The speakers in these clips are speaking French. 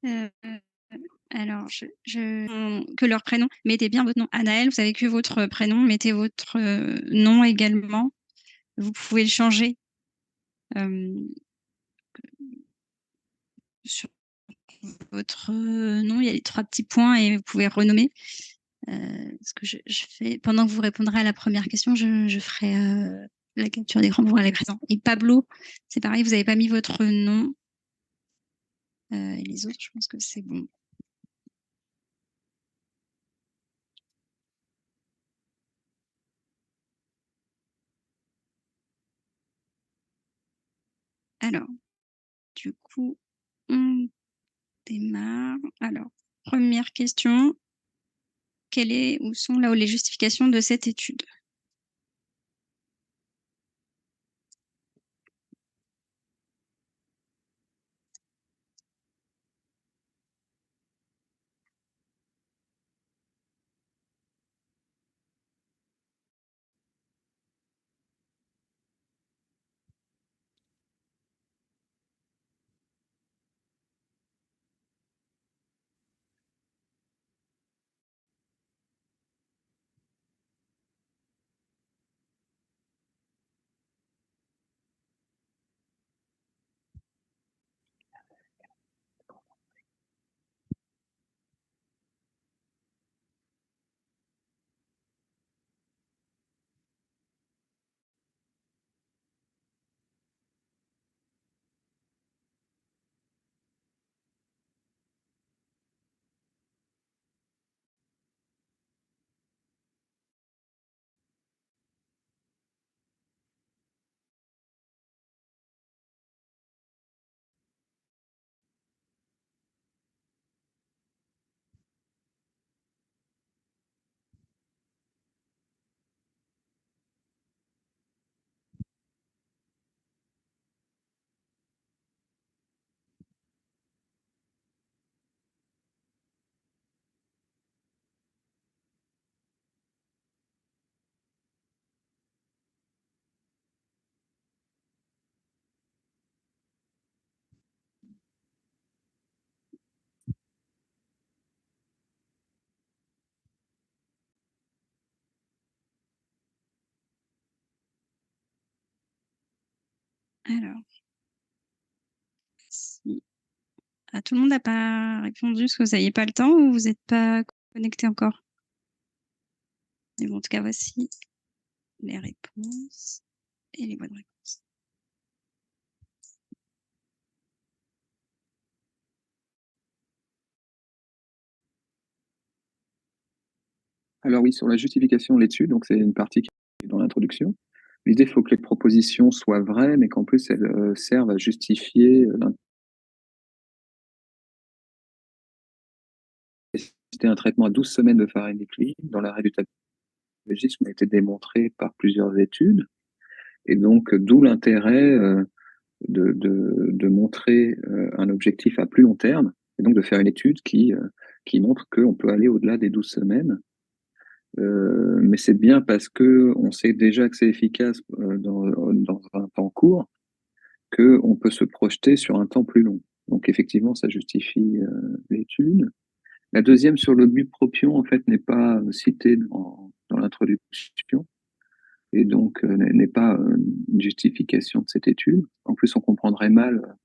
Heu, alors que leur prénom, mettez bien votre nom. Anaël, vous avez que votre prénom, mettez votre, nom également. Vous pouvez le changer, hem, sur votre, nom, il y a les 3 petits points et vous pouvez renommer. Ce que je fais pendant que vous répondrez à la première question, je ferai, la capture d'écran pour voir les présents. Et Pablo, c'est pareil, vous avez pas mis votre nom, et les autres, je pense que c'est bon. Alors, du coup, on démarre. Alors, première question, quelle est où sont là où les justifications de cette étude? Alors, si tout le monde n'a pas répondu parce que vous aviez pas le temps ou vous êtes pas connecté encore? Mais bon, en tout cas, voici les réponses et les bonnes réponses. Alors oui, sur la justification de l'étude, donc c'est une partie qui est dans l'introduction. L'idée, il faut que les propositions soient vraies, mais qu'en plus elles servent à justifier c'était un traitement à 12 semaines de varénicline dans l'arrêt du tabagisme a été démontré par plusieurs études. Et donc, d'où l'intérêt de montrer un objectif à plus long terme, et donc de faire une étude qui montre qu'on peut aller au-delà des 12 semaines. Mais c'est bien parce qu'on sait déjà que c'est efficace dans un temps court, qu'on peut se projeter sur un temps plus long. Donc effectivement, ça justifie l'étude. La deuxième sur le bupropion, en fait, n'est pas citée dans l'introduction et donc n'est pas une justification de cette étude. En plus, on comprendrait mal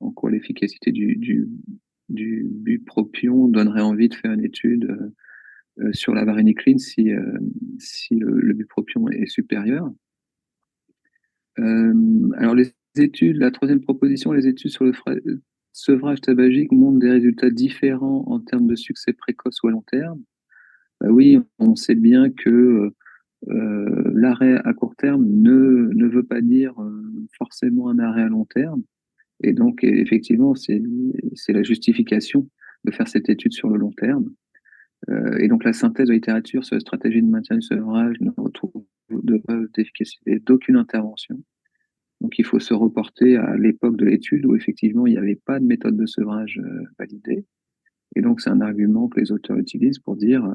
en quoi l'efficacité du bupropion donnerait envie de faire une étude sur la varénicline si le bupropion est supérieur. Alors les études, la troisième proposition, les études sur le sevrage tabagique montrent des résultats différents en termes de succès précoce ou à long terme. Bah oui, on sait bien que l'arrêt à court terme ne veut pas dire forcément un arrêt à long terme. Et donc, effectivement, c'est la justification de faire cette étude sur le long terme. Et donc, la synthèse de littérature sur la stratégie de maintien du sevrage ne retrouve de preuve d'efficacité d'aucune intervention. Donc, il faut se reporter à l'époque de l'étude où, effectivement, il n'y avait pas de méthode de sevrage validée. Et donc, c'est un argument que les auteurs utilisent pour dire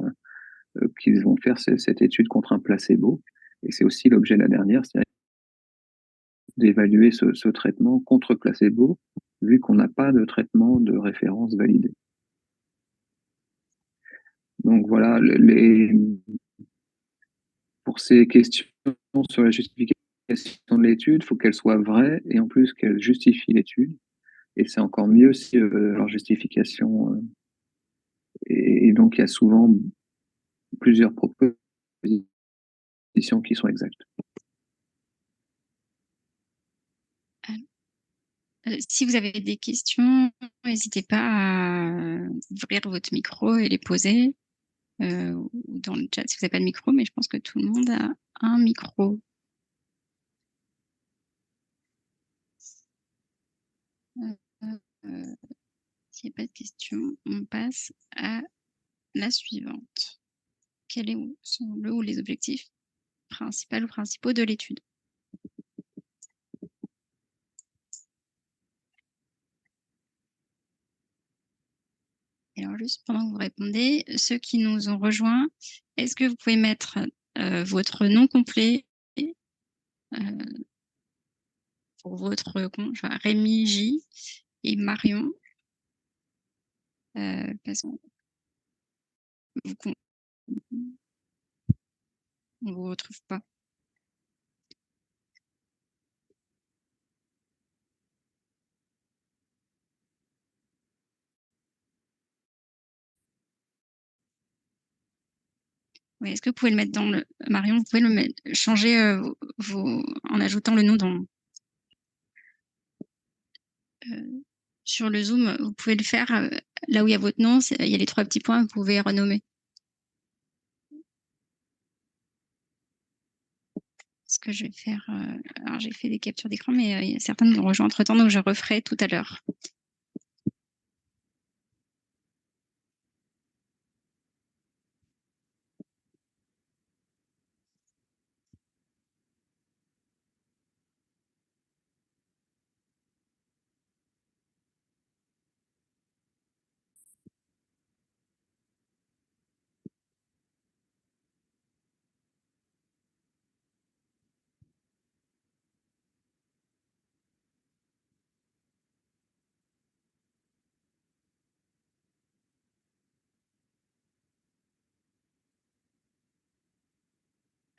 qu'ils vont faire cette étude contre un placebo. Et c'est aussi l'objet de la dernière, c'est d'évaluer ce traitement contre placebo vu qu'on n'a pas de traitement de référence validé. Donc voilà, pour ces questions sur la justification de l'étude, il faut qu'elle soit vraie et en plus qu'elle justifie l'étude. Et c'est encore mieux si leur justification. Et donc, il y a souvent plusieurs propositions qui sont exactes. Si vous avez des questions, n'hésitez pas à ouvrir votre micro et les poser ou dans le chat si vous n'avez pas de micro, mais je pense que tout le monde a un micro. S'il n'y a pas de questions, on passe à la suivante. Quels sont le ou les objectifs principaux ou principaux de l'étude? Et alors, juste pendant que vous répondez, ceux qui nous ont rejoints, est-ce que vous pouvez mettre votre nom complet pour votre compte, enfin, Rémi J et Marion, parce qu'on ne vous retrouve pas. Oui, est-ce que vous pouvez le mettre dans le... Marion, vous pouvez le mettre, changer en ajoutant le nom dans... sur le Zoom, vous pouvez le faire là où il y a votre nom, il y a les 3 petits points, vous pouvez renommer. Ce que je vais faire, alors j'ai fait des captures d'écran, mais certains nous ont rejoint entre-temps, donc je referai tout à l'heure.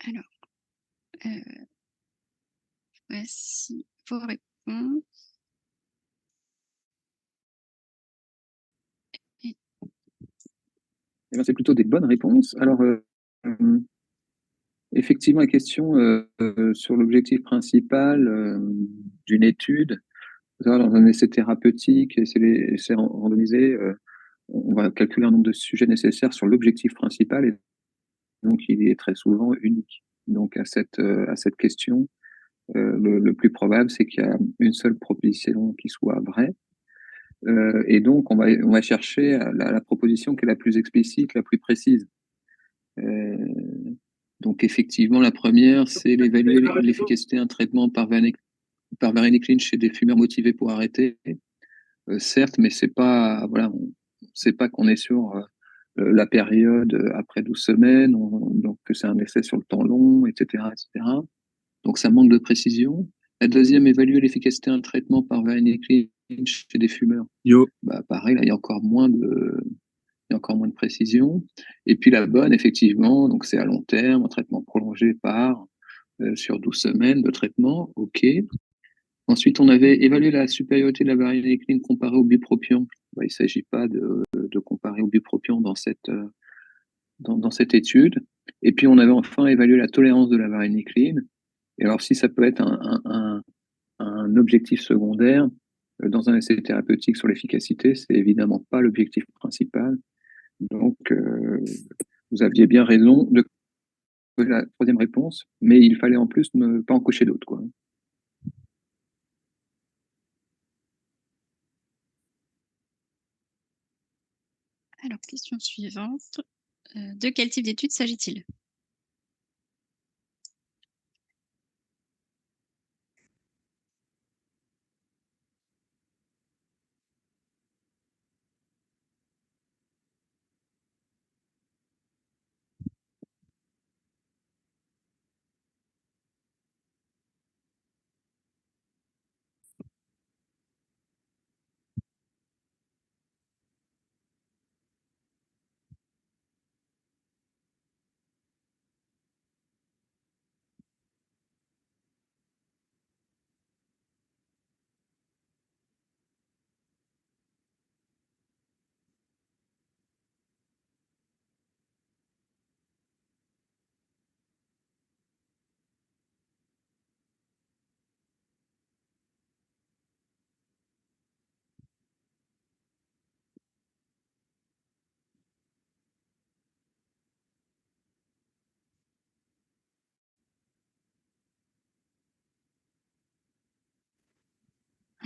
Alors, voici vos réponses. Eh ben, c'est plutôt des bonnes réponses. Alors, effectivement, la question sur l'objectif principal d'une étude, dans un essai thérapeutique, essai randomisé, on va calculer un nombre de sujets nécessaires sur l'objectif principal et donc il est très souvent unique. Donc à cette question, le plus probable, c'est qu'il y a une seule proposition qui soit vraie. Et donc, on va chercher la proposition qui est la plus explicite, la plus précise. Donc, effectivement, la première, c'est d'évaluer l'efficacité d'un traitement par varenicline chez des fumeurs motivés pour arrêter. Certes, mais c'est pas, voilà, on ne sait pas qu'on est sur la période après 12 semaines, donc que c'est un essai sur le temps long, etc., etc. Donc, ça manque de précision. La deuxième, évaluer l'efficacité d'un traitement par varenicline chez des fumeurs. Bah, pareil, là, il y a encore moins de précision. Et puis la bonne, effectivement, donc c'est à long terme, un traitement prolongé sur 12 semaines de traitement, OK. Ensuite, on avait évalué la supériorité de la varénicline comparée au bupropion. Bah, il ne s'agit pas de comparer au bupropion dans cette étude. Et puis, on avait enfin évalué la tolérance de la varénicline. Et alors, si ça peut être un objectif secondaire dans un essai thérapeutique sur l'efficacité, c'est évidemment pas l'objectif principal. Donc, vous aviez bien raison de la troisième réponse, mais il fallait en plus ne pas en cocher d'autres, quoi. Alors, question suivante. De quel type d'étude s'agit-il?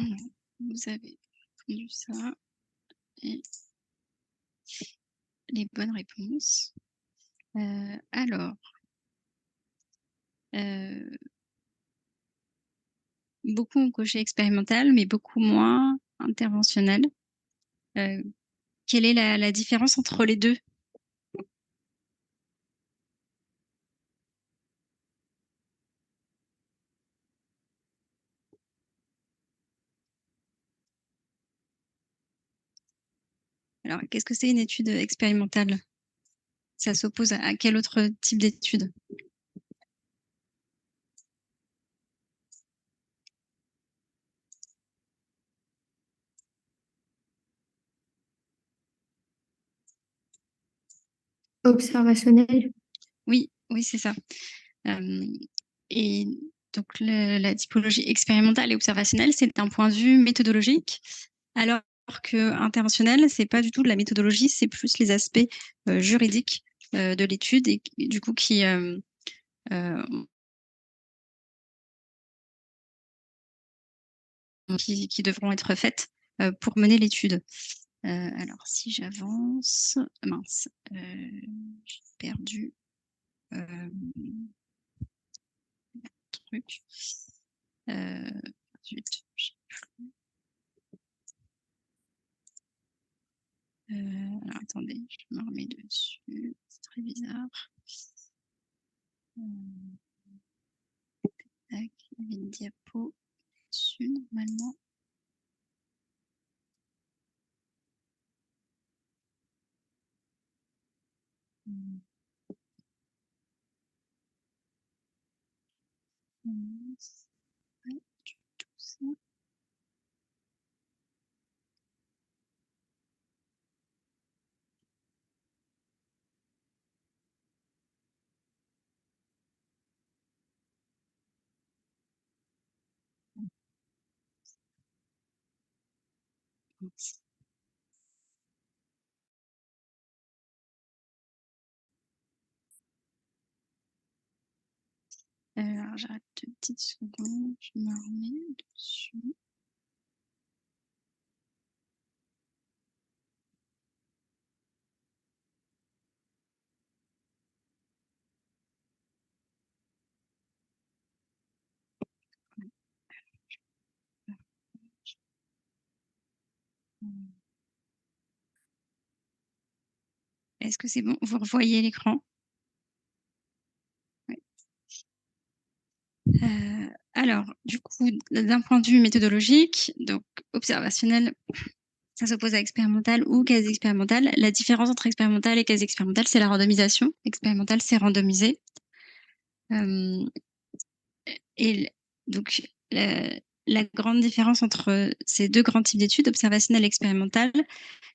Alors, vous avez répondu ça et les bonnes réponses. Alors, beaucoup ont coché expérimental, mais beaucoup moins interventionnel. Quelle est la différence entre les deux? Alors, qu'est-ce que c'est une étude expérimentale? Ça s'oppose à quel autre type d'étude? Observationnel. Oui, oui, c'est ça. Et donc, la typologie expérimentale et observationnelle, c'est un point de vue méthodologique, alors que interventionnel, c'est pas du tout de la méthodologie, c'est plus les aspects juridiques de l'étude et du coup qui devront être faites pour mener l'étude. Alors, si j'avance, mince, j'ai perdu truc. Zut, alors, attendez, je me remets dessus. C'est très bizarre. Tac, il y avait une diapo dessus normalement. Ouais, tout ça. Mince. Alors, j'arrête 2 petites secondes, je me remets dessus. Est-ce que c'est bon? Vous revoyez l'écran? Ouais. Alors, du coup, d'un point de vue méthodologique, donc observationnel, ça s'oppose à expérimental ou quasi expérimental. La différence entre expérimental et quasi expérimental, c'est la randomisation. Expérimental, c'est randomisé. Et donc, la grande différence entre ces deux grands types d'études, observationnelles et expérimentales,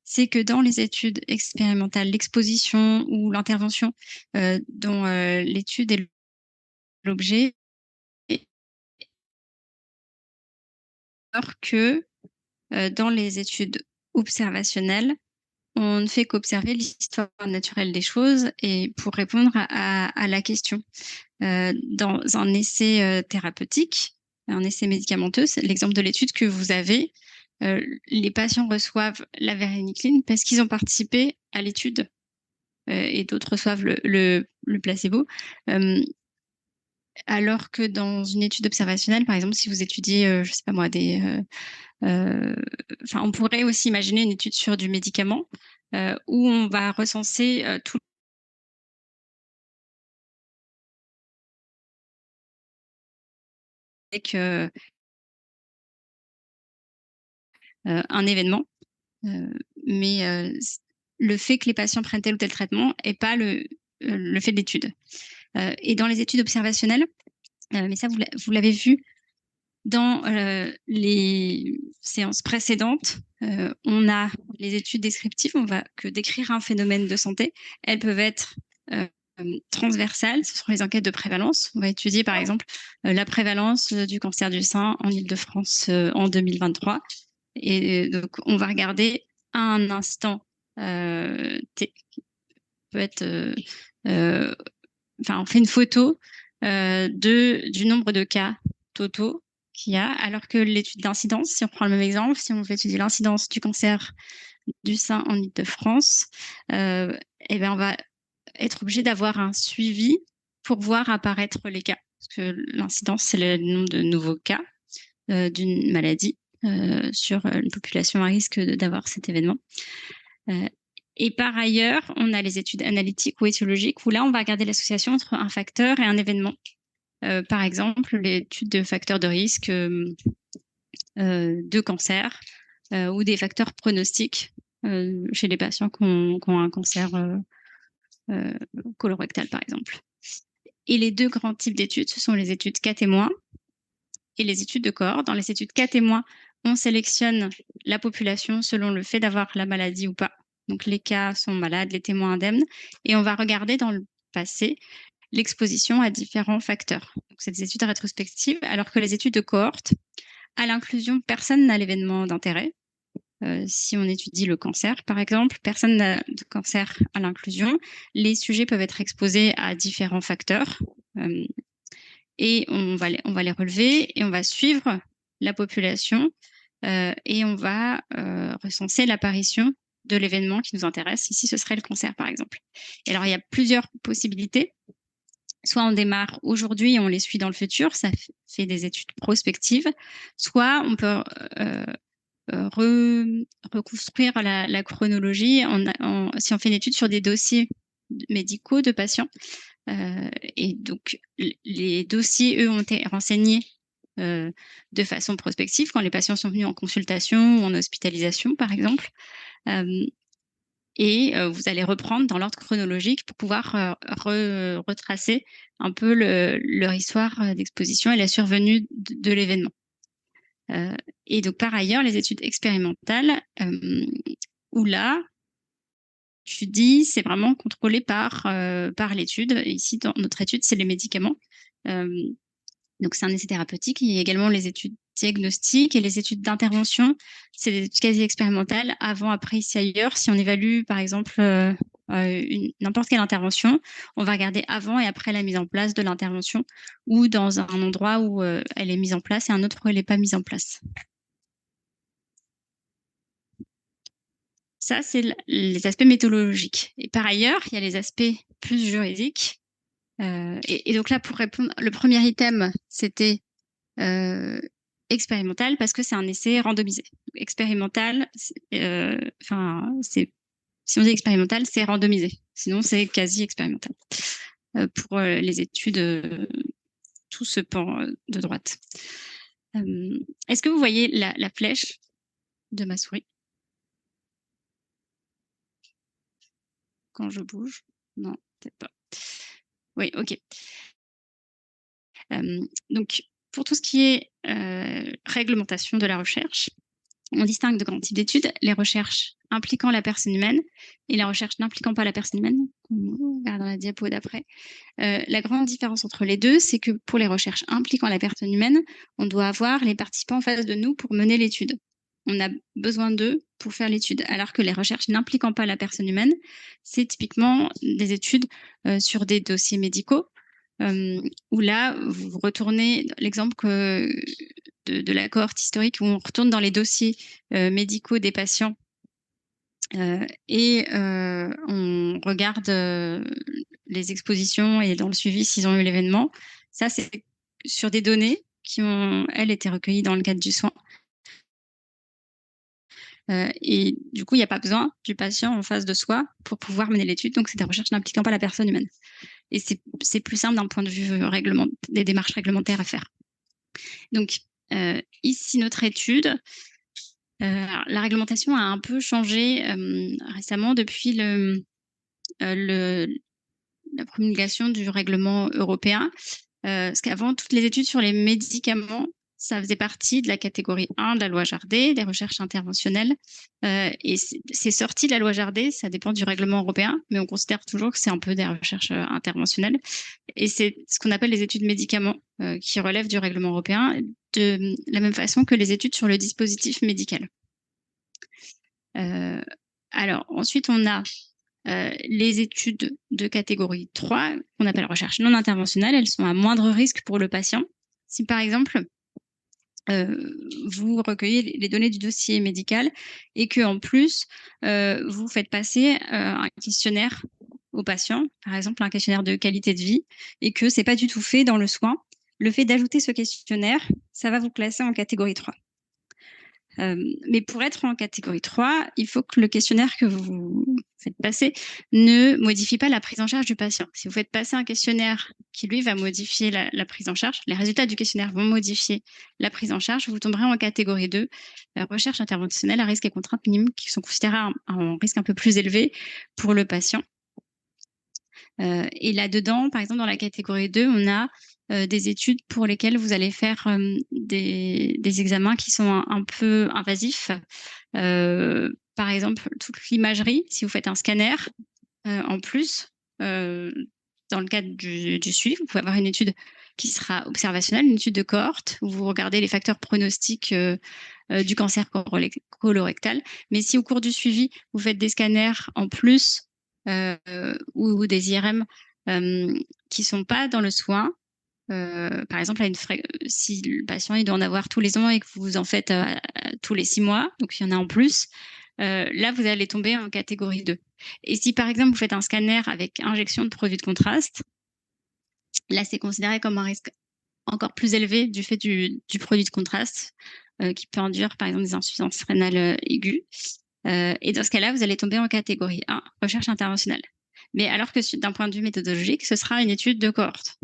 c'est que dans les études expérimentales, l'exposition ou l'intervention dont l'étude est l'objet, alors que dans les études observationnelles, on ne fait qu'observer l'histoire naturelle des choses et pour répondre à la question. Dans un essai thérapeutique, un essai médicamenteux, c'est l'exemple de l'étude que vous avez, les patients reçoivent la varénicline parce qu'ils ont participé à l'étude et d'autres reçoivent le placebo. Alors que dans une étude observationnelle, par exemple, si vous étudiez, je sais pas moi, enfin, on pourrait aussi imaginer une étude sur du médicament où on va recenser tout avec un événement. Mais le fait que les patients prennent tel ou tel traitement n'est pas le fait de l'étude. Et dans les études observationnelles, mais ça, vous l'avez vu dans les séances précédentes, on a les études descriptives, on va que décrire un phénomène de santé. Elles peuvent être transversales, ce sont les enquêtes de prévalence. On va étudier par exemple la prévalence du cancer du sein en Île-de-France en 2023. Et donc, on va regarder à un instant, peut être, enfin, on fait une photo du nombre de cas totaux qu'il y a, alors que l'étude d'incidence, si on prend le même exemple, si on veut étudier l'incidence du cancer du sein en Île-de-France, eh ben on va être obligé d'avoir un suivi pour voir apparaître les cas. Parce que l'incidence, c'est le nombre de nouveaux cas d'une maladie sur une population à risque d'avoir cet événement. Et par ailleurs, on a les études analytiques ou étiologiques, où là, on va regarder l'association entre un facteur et un événement. Par exemple, l'étude de facteurs de risque de cancer ou des facteurs pronostiques chez les patients qui ont un cancer colorectal, par exemple. Et les deux grands types d'études, ce sont les études cas témoins et les études de cohorte. Dans les études cas témoins, on sélectionne la population selon le fait d'avoir la maladie ou pas. Donc les cas sont malades, les témoins indemnes, et on va regarder dans le passé l'exposition à différents facteurs. Donc c'est des études rétrospectives, alors que les études de cohorte, à l'inclusion, personne n'a l'événement d'intérêt. Si on étudie le cancer, par exemple, personne n'a de cancer à l'inclusion. Les sujets peuvent être exposés à différents facteurs et on va les relever et on va suivre la population et on va recenser l'apparition de l'événement qui nous intéresse. Ici, ce serait le cancer, par exemple. Et alors, il y a plusieurs possibilités. Soit on démarre aujourd'hui et on les suit dans le futur, ça fait des études prospectives. Soit on peut reconstruire la chronologie si on fait une étude sur des dossiers médicaux de patients. Et donc, les dossiers, eux, ont été renseignés de façon prospective quand les patients sont venus en consultation ou en hospitalisation, par exemple. Et vous allez reprendre dans l'ordre chronologique pour pouvoir retracer un peu leur histoire d'exposition et la survenue de l'événement. Et donc, par ailleurs, les études expérimentales, où là, tu dis, c'est vraiment contrôlé par l'étude. Ici, dans notre étude, c'est les médicaments. Donc, c'est un essai thérapeutique. Il y a également les études diagnostiques et les études d'intervention. C'est des études quasi expérimentales, avant, après, ici, ailleurs. Si on évalue, par exemple, n'importe quelle intervention, on va regarder avant et après la mise en place de l'intervention ou dans un endroit où elle est mise en place et un autre où elle n'est pas mise en place. Ça, c'est les aspects méthodologiques. Et par ailleurs, il y a les aspects plus juridiques. Et donc là, pour répondre, le premier item, c'était expérimental parce que c'est un essai randomisé. Expérimental, si on dit expérimental, c'est randomisé. Sinon, c'est quasi expérimental pour les études, tout ce pan de droite. Est-ce que vous voyez la flèche de ma souris quand je bouge? Non, peut-être pas. Oui, ok. Donc, pour tout ce qui est réglementation de la recherche, on distingue de grands types d'études, les recherches impliquant la personne humaine et la recherche n'impliquant pas la personne humaine. On regarde dans la diapo d'après. La grande différence entre les deux, c'est que pour les recherches impliquant la personne humaine, on doit avoir les participants en face de nous pour mener l'étude. On a besoin d'eux pour faire l'étude, alors que les recherches n'impliquant pas la personne humaine, c'est typiquement des études sur des dossiers médicaux, où là, vous retournez l'exemple de la cohorte historique, où on retourne dans les dossiers médicaux des patients et on regarde les expositions et dans le suivi s'ils ont eu l'événement. Ça, c'est sur des données qui ont, elles, été recueillies dans le cadre du soin. Et du coup, il n'y a pas besoin du patient en face de soi pour pouvoir mener l'étude. Donc, c'est des recherches n'impliquant pas la personne humaine. Et c'est plus simple d'un point de vue des démarches réglementaires à faire. Donc, ici, notre étude, la réglementation a un peu changé récemment depuis la promulgation du règlement européen. Parce qu'avant, toutes les études sur les médicaments, ça faisait partie de la catégorie 1 de la loi Jardé, des recherches interventionnelles. Et c'est sorti de la loi Jardé, ça dépend du règlement européen, mais on considère toujours que c'est un peu des recherches interventionnelles. Et c'est ce qu'on appelle les études médicaments, qui relèvent du règlement européen, de la même façon que les études sur le dispositif médical. Alors, ensuite, on a les études de catégorie 3, qu'on appelle recherche non interventionnelle. Elles sont à moindre risque pour le patient. Si, par exemple, vous recueillez les données du dossier médical et que en plus, vous faites passer un questionnaire aux patients, par exemple un questionnaire de qualité de vie, et que c'est pas du tout fait dans le soin. Le fait d'ajouter ce questionnaire, ça va vous classer en catégorie 3. Mais pour être en catégorie 3, il faut que le questionnaire que vous faites passer ne modifie pas la prise en charge du patient. Si vous faites passer un questionnaire qui, lui, va modifier la prise en charge, les résultats du questionnaire vont modifier la prise en charge, vous tomberez en catégorie 2, recherche interventionnelle à risque et contraintes minimes qui sont considérées un risque un peu plus élevé pour le patient. Et là-dedans, par exemple, dans la catégorie 2, on a des études pour lesquelles vous allez faire des examens qui sont un peu invasifs. Par exemple, toute l'imagerie, si vous faites un scanner, en plus, dans le cadre du suivi, vous pouvez avoir une étude qui sera observationnelle, une étude de cohorte, où vous regardez les facteurs pronostiques du cancer colorectal. Mais si au cours du suivi, vous faites des scanners en plus ou des IRM qui ne sont pas dans le soin, par exemple, si le patient il doit en avoir tous les ans et que vous en faites tous les 6 mois, donc il y en a en plus, là, vous allez tomber en catégorie 2. Et si, par exemple, vous faites un scanner avec injection de produit de contraste, là, c'est considéré comme un risque encore plus élevé du fait du produit de contraste qui peut induire, par exemple, des insuffisances rénales aiguës. Et dans ce cas-là, vous allez tomber en catégorie 1, recherche interventionnelle. Mais alors que d'un point de vue méthodologique, ce sera une étude de cohorte.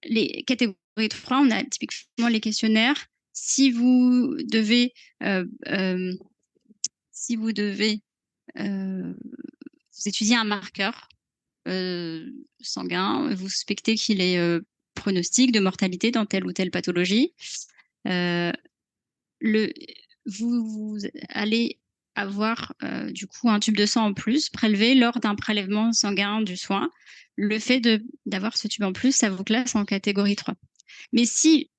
Les catégories 3, on a typiquement les questionnaires. Si vous devez vous étudier un marqueur sanguin, vous suspectez qu'il est pronostic de mortalité dans telle ou telle pathologie, vous allez avoir du coup un tube de sang en plus prélevé lors d'un prélèvement sanguin du soin. Le fait d'avoir ce tube en plus, ça vous classe en catégorie 3. Mais si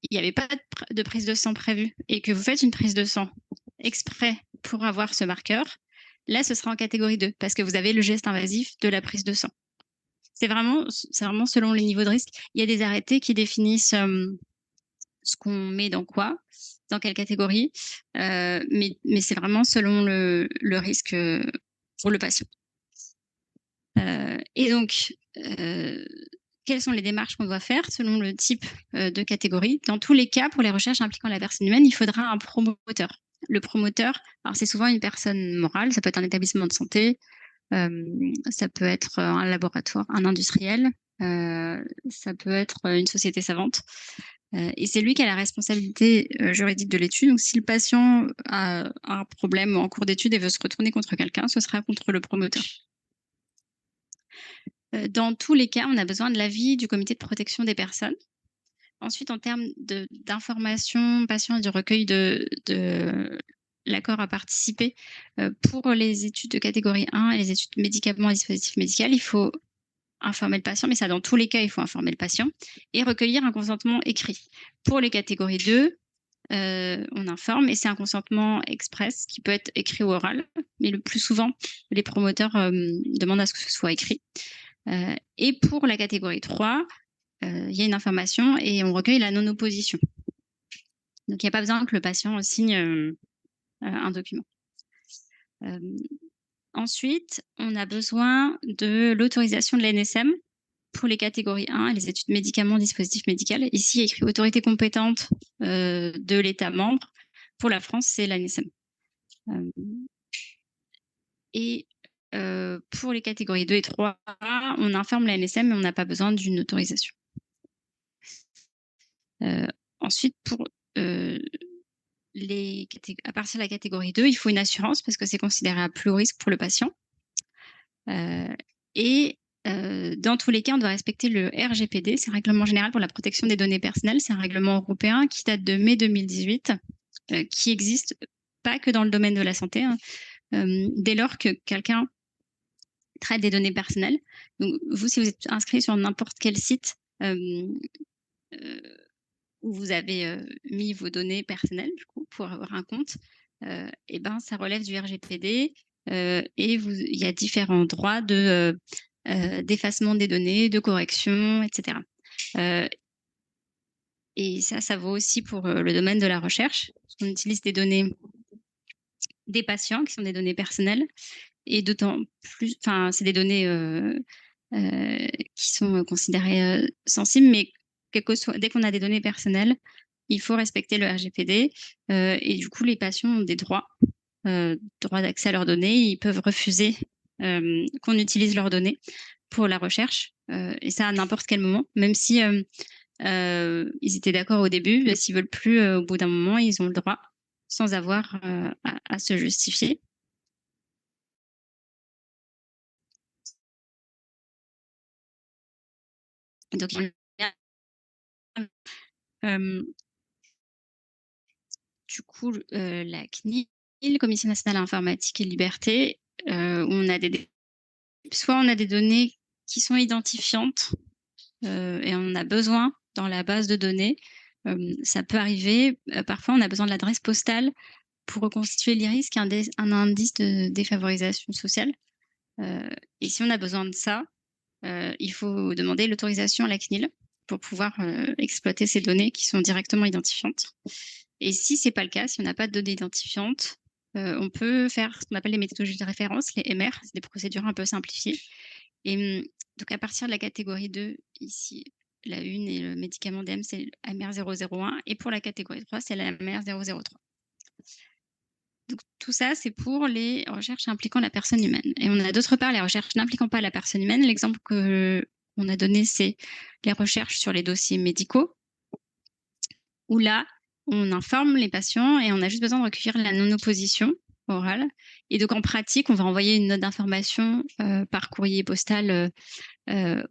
il n'y avait pas de prise de sang prévue et que vous faites une prise de sang exprès pour avoir ce marqueur, là, ce sera en catégorie 2 parce que vous avez le geste invasif de la prise de sang. C'est vraiment selon les niveaux de risque. Il y a des arrêtés qui définissent ce qu'on met dans quoi, dans quelle catégorie, mais c'est vraiment selon le risque pour le patient. Et donc, quelles sont les démarches qu'on doit faire selon le type de catégorie? Dans tous les cas, pour les recherches impliquant la personne humaine, il faudra un promoteur. Le promoteur, alors c'est souvent une personne morale, ça peut être un établissement de santé, ça peut être un laboratoire, un industriel, ça peut être une société savante. Et c'est lui qui a la responsabilité juridique de l'étude. Donc, si le patient a un problème en cours d'étude et veut se retourner contre quelqu'un, ce sera contre le promoteur. Dans tous les cas, on a besoin de l'avis du comité de protection des personnes. Ensuite, en termes d'information patient et du recueil de l'accord à participer, pour les études de catégorie 1 et les études médicaments et dispositifs médicaux, il faut informer le patient, mais ça, dans tous les cas, il faut informer le patient et recueillir un consentement écrit. Pour les catégories 2, on informe et c'est un consentement express qui peut être écrit ou oral, mais le plus souvent, les promoteurs demandent à ce que ce soit écrit. Et pour la catégorie 3, il y a une information et on recueille la non-opposition. Donc, il n'y a pas besoin que le patient signe un document. Ensuite, on a besoin de l'autorisation de l'ANSM pour les catégories 1 et les études médicaments, dispositifs médicaux. Ici, il y a écrit autorité compétente de l'État membre. Pour la France, c'est l'ANSM. Et pour les catégories 2 et 3, on informe l'ANSM, mais on n'a pas besoin d'une autorisation. Ensuite, à partir de la catégorie 2, il faut une assurance parce que c'est considéré à plus haut risque pour le patient. Et dans tous les cas, on doit respecter le RGPD, c'est un règlement général pour la protection des données personnelles. C'est un règlement européen qui date de mai 2018, qui existe pas que dans le domaine de la santé, hein, dès lors que quelqu'un traite des données personnelles. Donc, vous, si vous êtes inscrit sur n'importe quel site où vous avez mis vos données personnelles, du coup, pour avoir un compte, et ben, ça relève du RGPD et il y a différents droits d'effacement des données, de correction, etc. Et ça vaut aussi pour le domaine de la recherche. On utilise des données des patients qui sont des données personnelles et d'autant plus, enfin, c'est des données qui sont considérées sensibles, mais dès qu'on a des données personnelles, il faut respecter le RGPD et du coup, les patients ont des droits, droit d'accès à leurs données. Ils peuvent refuser qu'on utilise leurs données pour la recherche et ça à n'importe quel moment, même si ils étaient d'accord au début, mais s'ils veulent plus, au bout d'un moment, ils ont le droit sans avoir à se justifier. Donc, du coup, la CNIL, Commission nationale informatique et liberté, on a soit on a des données qui sont identifiantes et on en a besoin dans la base de données. Ça peut arriver, parfois on a besoin de l'adresse postale pour reconstituer l'IRIS, qui est un indice de défavorisation sociale. Et si on a besoin de ça, il faut demander l'autorisation à la CNIL pour pouvoir exploiter ces données qui sont directement identifiantes. Et si ce n'est pas le cas, si on n'a pas de données identifiantes, on peut faire ce qu'on appelle les méthodologies de référence, les MR, c'est des procédures un peu simplifiées. Et donc à partir de la catégorie 2, ici, la 1 et le médicament DM, c'est l'AMR 001, et pour la catégorie 3, c'est l'AMR 003. Donc tout ça, c'est pour les recherches impliquant la personne humaine. Et on a d'autre part les recherches n'impliquant pas la personne humaine. L'exemple qu'on a donné, c'est les recherches sur les dossiers médicaux, où là, on informe les patients et on a juste besoin de recueillir la non-opposition orale. Et donc en pratique, on va envoyer une note d'information par courrier postal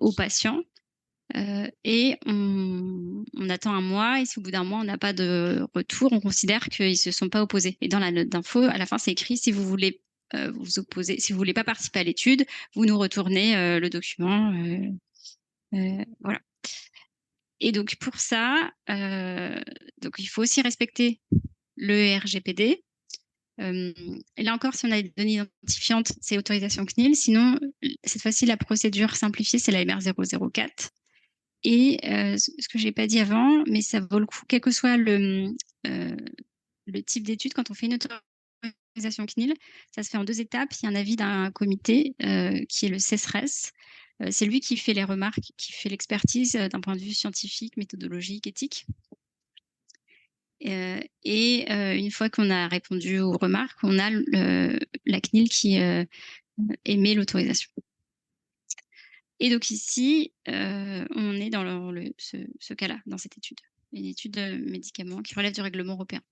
aux patients. Et on attend un mois, et si au bout d'un mois, on n'a pas de retour, on considère qu'ils ne se sont pas opposés. Et dans la note d'info, à la fin, c'est écrit, si vous voulez vous opposer, si vous voulez pas participer à l'étude, vous nous retournez le document. Voilà. Et donc pour ça, donc il faut aussi respecter le RGPD. Et là encore, si on a des données identifiantes, c'est autorisation CNIL. Sinon, cette fois-ci, la procédure simplifiée, c'est la MR 004. Et ce que j'ai pas dit avant, mais ça vaut le coup, quel que soit le type d'étude, quand on fait une autorisation CNIL, ça se fait en 2 étapes. Il y a un avis d'un comité qui est le CESRES. C'est lui qui fait les remarques, qui fait l'expertise d'un point de vue scientifique, méthodologique, éthique. Et une fois qu'on a répondu aux remarques, on a la CNIL qui émet l'autorisation. Et donc ici, on est dans ce cas-là, dans cette étude. Une étude de médicaments qui relève du règlement européen.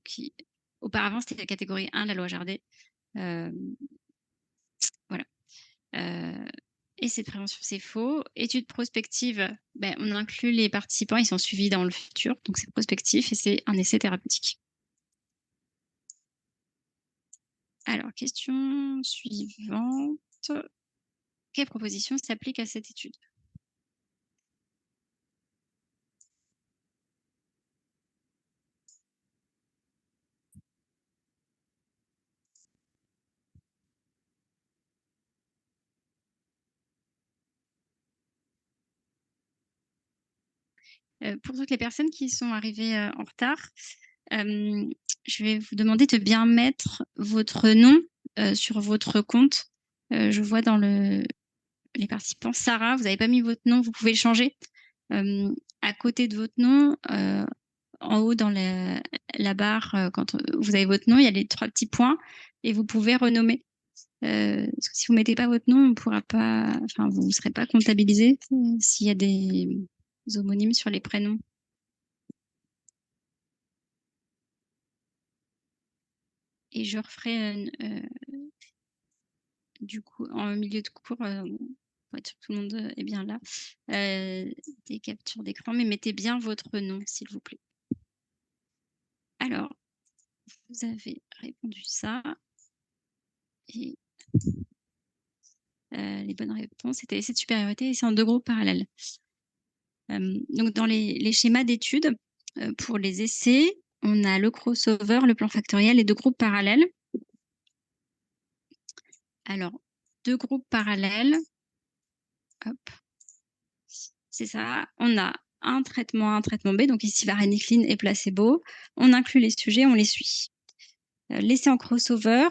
Qui, auparavant, c'était la catégorie 1 de la loi Jardé. Voilà. Et cette prévention, c'est faux. Étude prospective, ben, on inclut les participants, ils sont suivis dans le futur. Donc c'est prospectif et c'est un essai thérapeutique. Alors, question suivante. Quelle proposition s'applique à cette étude? Pour toutes les personnes qui sont arrivées en retard, je vais vous demander de bien mettre votre nom sur votre compte. Je vois dans les participants, Sarah, vous n'avez pas mis votre nom, vous pouvez le changer. À côté de votre nom, en haut dans la barre, quand vous avez votre nom, il y a les 3 petits points et vous pouvez renommer. Parce que si vous ne mettez pas votre nom, on pourra pas, enfin, vous ne serez pas comptabilisé s'il y a des homonymes sur les prénoms. Et je referai du coup en milieu de cours, pour être sûr que tout le monde est bien là, des captures d'écran, mais mettez bien votre nom, s'il vous plaît. Alors, vous avez répondu ça. Et les bonnes réponses, c'était essai de supériorité et c'est en 2 groupes parallèles. Donc dans les schémas d'études, pour les essais, on a le crossover, le plan factoriel et 2 groupes parallèles. Alors, 2 groupes parallèles, hop, c'est ça. On a un traitement A, un traitement B. Donc ici, varenicline et placebo. On inclut les sujets, on les suit. L'essai en crossover,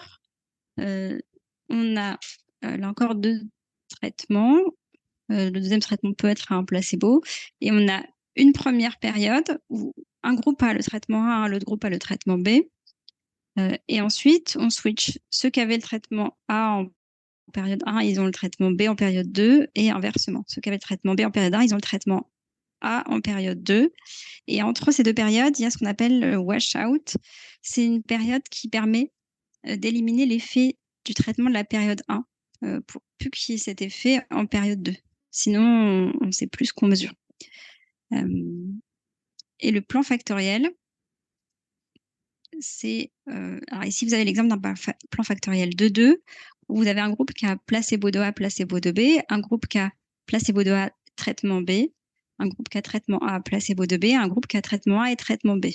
on a là encore 2 traitements. Le deuxième traitement peut être un placebo. Et on a une première période où un groupe a le traitement A, l'autre groupe a le traitement B. Et ensuite, on switch. Ceux qui avaient le traitement A en période 1, ils ont le traitement B en période 2 et inversement. Ceux qui avaient le traitement B en période 1, ils ont le traitement A en période 2. Et entre ces 2 périodes, il y a ce qu'on appelle le washout. C'est une période qui permet d'éliminer l'effet du traitement de la période 1 pour plus qu'il y ait cet effet en période 2. Sinon, on ne sait plus ce qu'on mesure. Et le plan factoriel, c'est... alors ici, vous avez l'exemple d'un plan factoriel de 2, où vous avez un groupe qui a placebo de A, placebo de B, un groupe qui a placebo de A, traitement B, un groupe qui a traitement A, placebo de B, un groupe qui a traitement A et traitement B.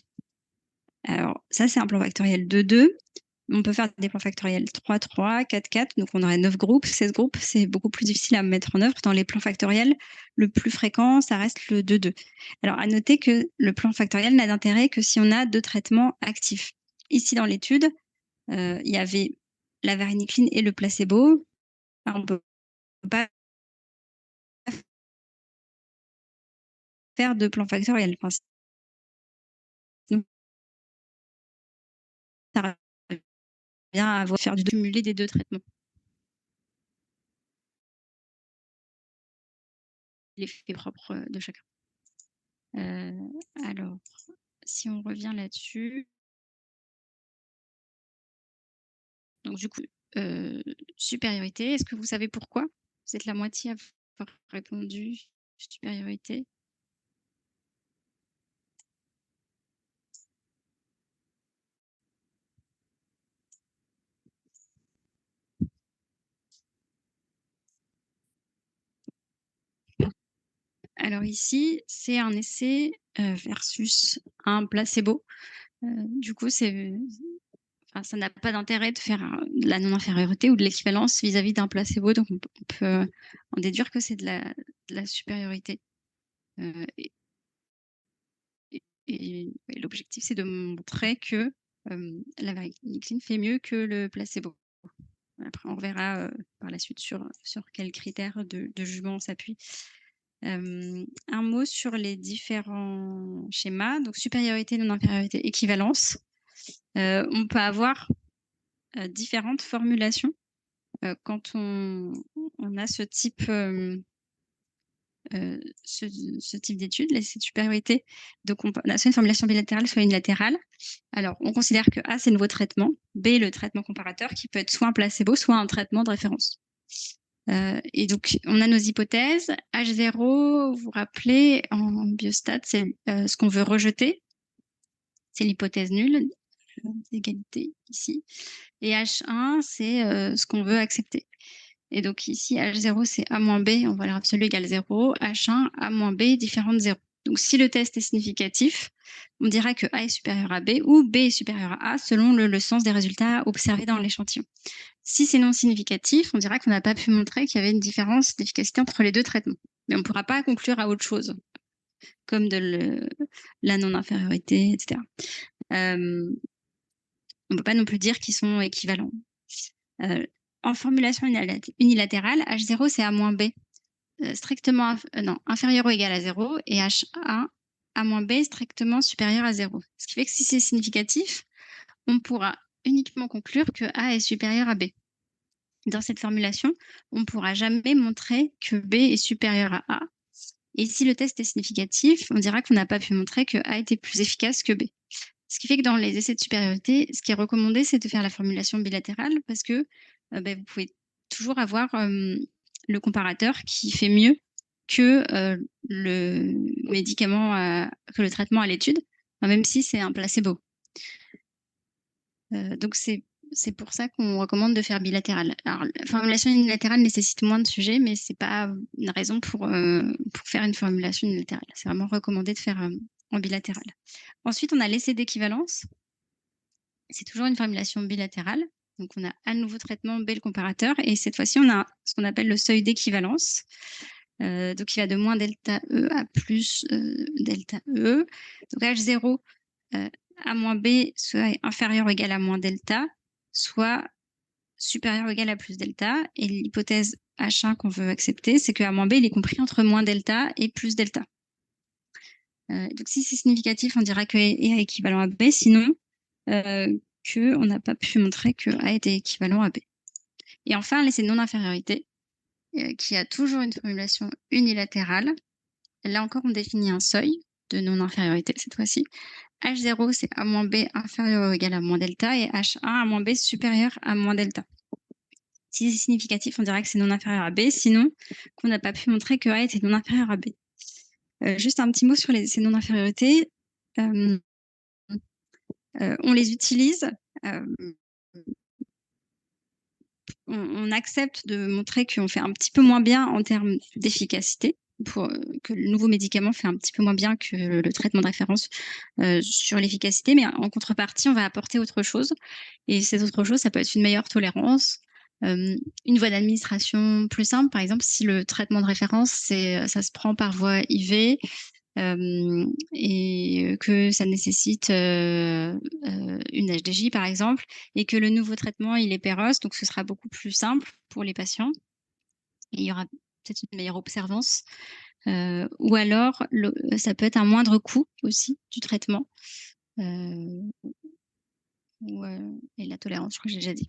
Alors, ça, c'est un plan factoriel de 2. On peut faire des plans factoriels 3-3, 4-4, donc on aurait 9 groupes. 16 groupes, c'est beaucoup plus difficile à mettre en œuvre. Dans les plans factoriels, le plus fréquent, ça reste le 2-2. Alors, à noter que le plan factoriel n'a d'intérêt que si on a 2 traitements actifs. Ici, dans l'étude, il y avait la varenicline et le placebo. Alors, on ne peut pas faire de plan factoriel. Enfin, sinon, ça revient à faire du cumulé des 2 traitements. L'effet propre de chacun. Alors, si on revient là-dessus, donc du coup, supériorité, est-ce que vous savez pourquoi? Vous êtes la moitié à avoir répondu supériorité. Alors ici, c'est un essai versus un placebo. Du coup, ça n'a pas d'intérêt de faire de la non-infériorité ou de l'équivalence vis-à-vis d'un placebo. Donc, on peut en déduire que c'est de la supériorité. Et l'objectif, c'est de montrer que la varenicline fait mieux que le placebo. Après, on verra par la suite sur quels critères de jugement on s'appuie. Un mot sur les différents schémas. Donc, supériorité, non-infériorité, équivalence. On peut avoir différentes formulations quand on a ce type d'études, l'essai de supériorité. Donc, on a soit une formulation bilatérale, soit unilatérale. Alors, on considère que A, c'est le nouveau traitement, B, le traitement comparateur, qui peut être soit un placebo, soit un traitement de référence. Et donc, on a nos hypothèses. H0, vous vous rappelez, en biostat, c'est ce qu'on veut rejeter. C'est l'hypothèse nulle, d'égalité ici. Et H1, c'est ce qu'on veut accepter. Et donc ici, H0, c'est A moins B en valeur absolue égale 0. H1, A moins B différent de 0. Donc si le test est significatif, on dira que A est supérieur à B ou B est supérieur à A selon le sens des résultats observés dans l'échantillon. Si c'est non significatif, on dira qu'on n'a pas pu montrer qu'il y avait une différence d'efficacité entre les 2 traitements. Mais on ne pourra pas conclure à autre chose, comme de la non-infériorité, etc. On ne peut pas non plus dire qu'ils sont équivalents. En formulation unilatérale, H0, c'est A moins B strictement inférieur ou égal à 0 et H1, A moins B strictement supérieur à 0. Ce qui fait que si c'est significatif, on pourra uniquement conclure que A est supérieur à B. Dans cette formulation, on ne pourra jamais montrer que B est supérieur à A. Et si le test est significatif, on dira qu'on n'a pas pu montrer que A était plus efficace que B. Ce qui fait que dans les essais de supériorité, ce qui est recommandé, c'est de faire la formulation bilatérale parce que vous pouvez toujours avoir le comparateur qui fait mieux que le médicament, que le traitement à l'étude, même si c'est un placebo. Donc, c'est pour ça qu'on recommande de faire bilatéral. Alors, la formulation unilatérale nécessite moins de sujets, mais ce n'est pas une raison pour faire une formulation unilatérale. C'est vraiment recommandé de faire en bilatéral. Ensuite, on a l'essai d'équivalence. C'est toujours une formulation bilatérale. Donc, on a A le nouveau traitement, B le comparateur. Et cette fois-ci, on a ce qu'on appelle le seuil d'équivalence. Donc il va de moins delta E à plus delta E. Donc H0 A moins B soit inférieur ou égal à moins delta, soit supérieur ou égal à plus delta. Et l'hypothèse H1 qu'on veut accepter, c'est que A moins B, il est compris entre moins delta et plus delta. Donc si c'est significatif, on dira que A est équivalent à B, sinon qu'on n'a pas pu montrer que A était équivalent à B. Et enfin, l'essai de non-infériorité, qui a toujours une formulation unilatérale. Là encore, on définit un seuil de non-infériorité cette fois-ci. H0, c'est A moins B inférieur ou égal à moins delta, et H1, A moins B supérieur à moins delta. Si c'est significatif, on dira que c'est non inférieur à B, sinon qu'on n'a pas pu montrer que A était non inférieur à B. Juste un petit mot sur ces non-infériorités. On les utilise. On accepte de montrer qu'on fait un petit peu moins bien en termes d'efficacité, pour que le nouveau médicament fait un petit peu moins bien que le traitement de référence sur l'efficacité, mais en contrepartie, on va apporter autre chose. Et cette autre chose, ça peut être une meilleure tolérance, une voie d'administration plus simple. Par exemple, si le traitement de référence, ça se prend par voie IV, et que ça nécessite une HDJ par exemple, et que le nouveau traitement il est péros, donc ce sera beaucoup plus simple pour les patients. Et il y aura peut-être une meilleure observance, ou alors ça peut être un moindre coût aussi du traitement, et la tolérance, je crois que j'ai déjà dit.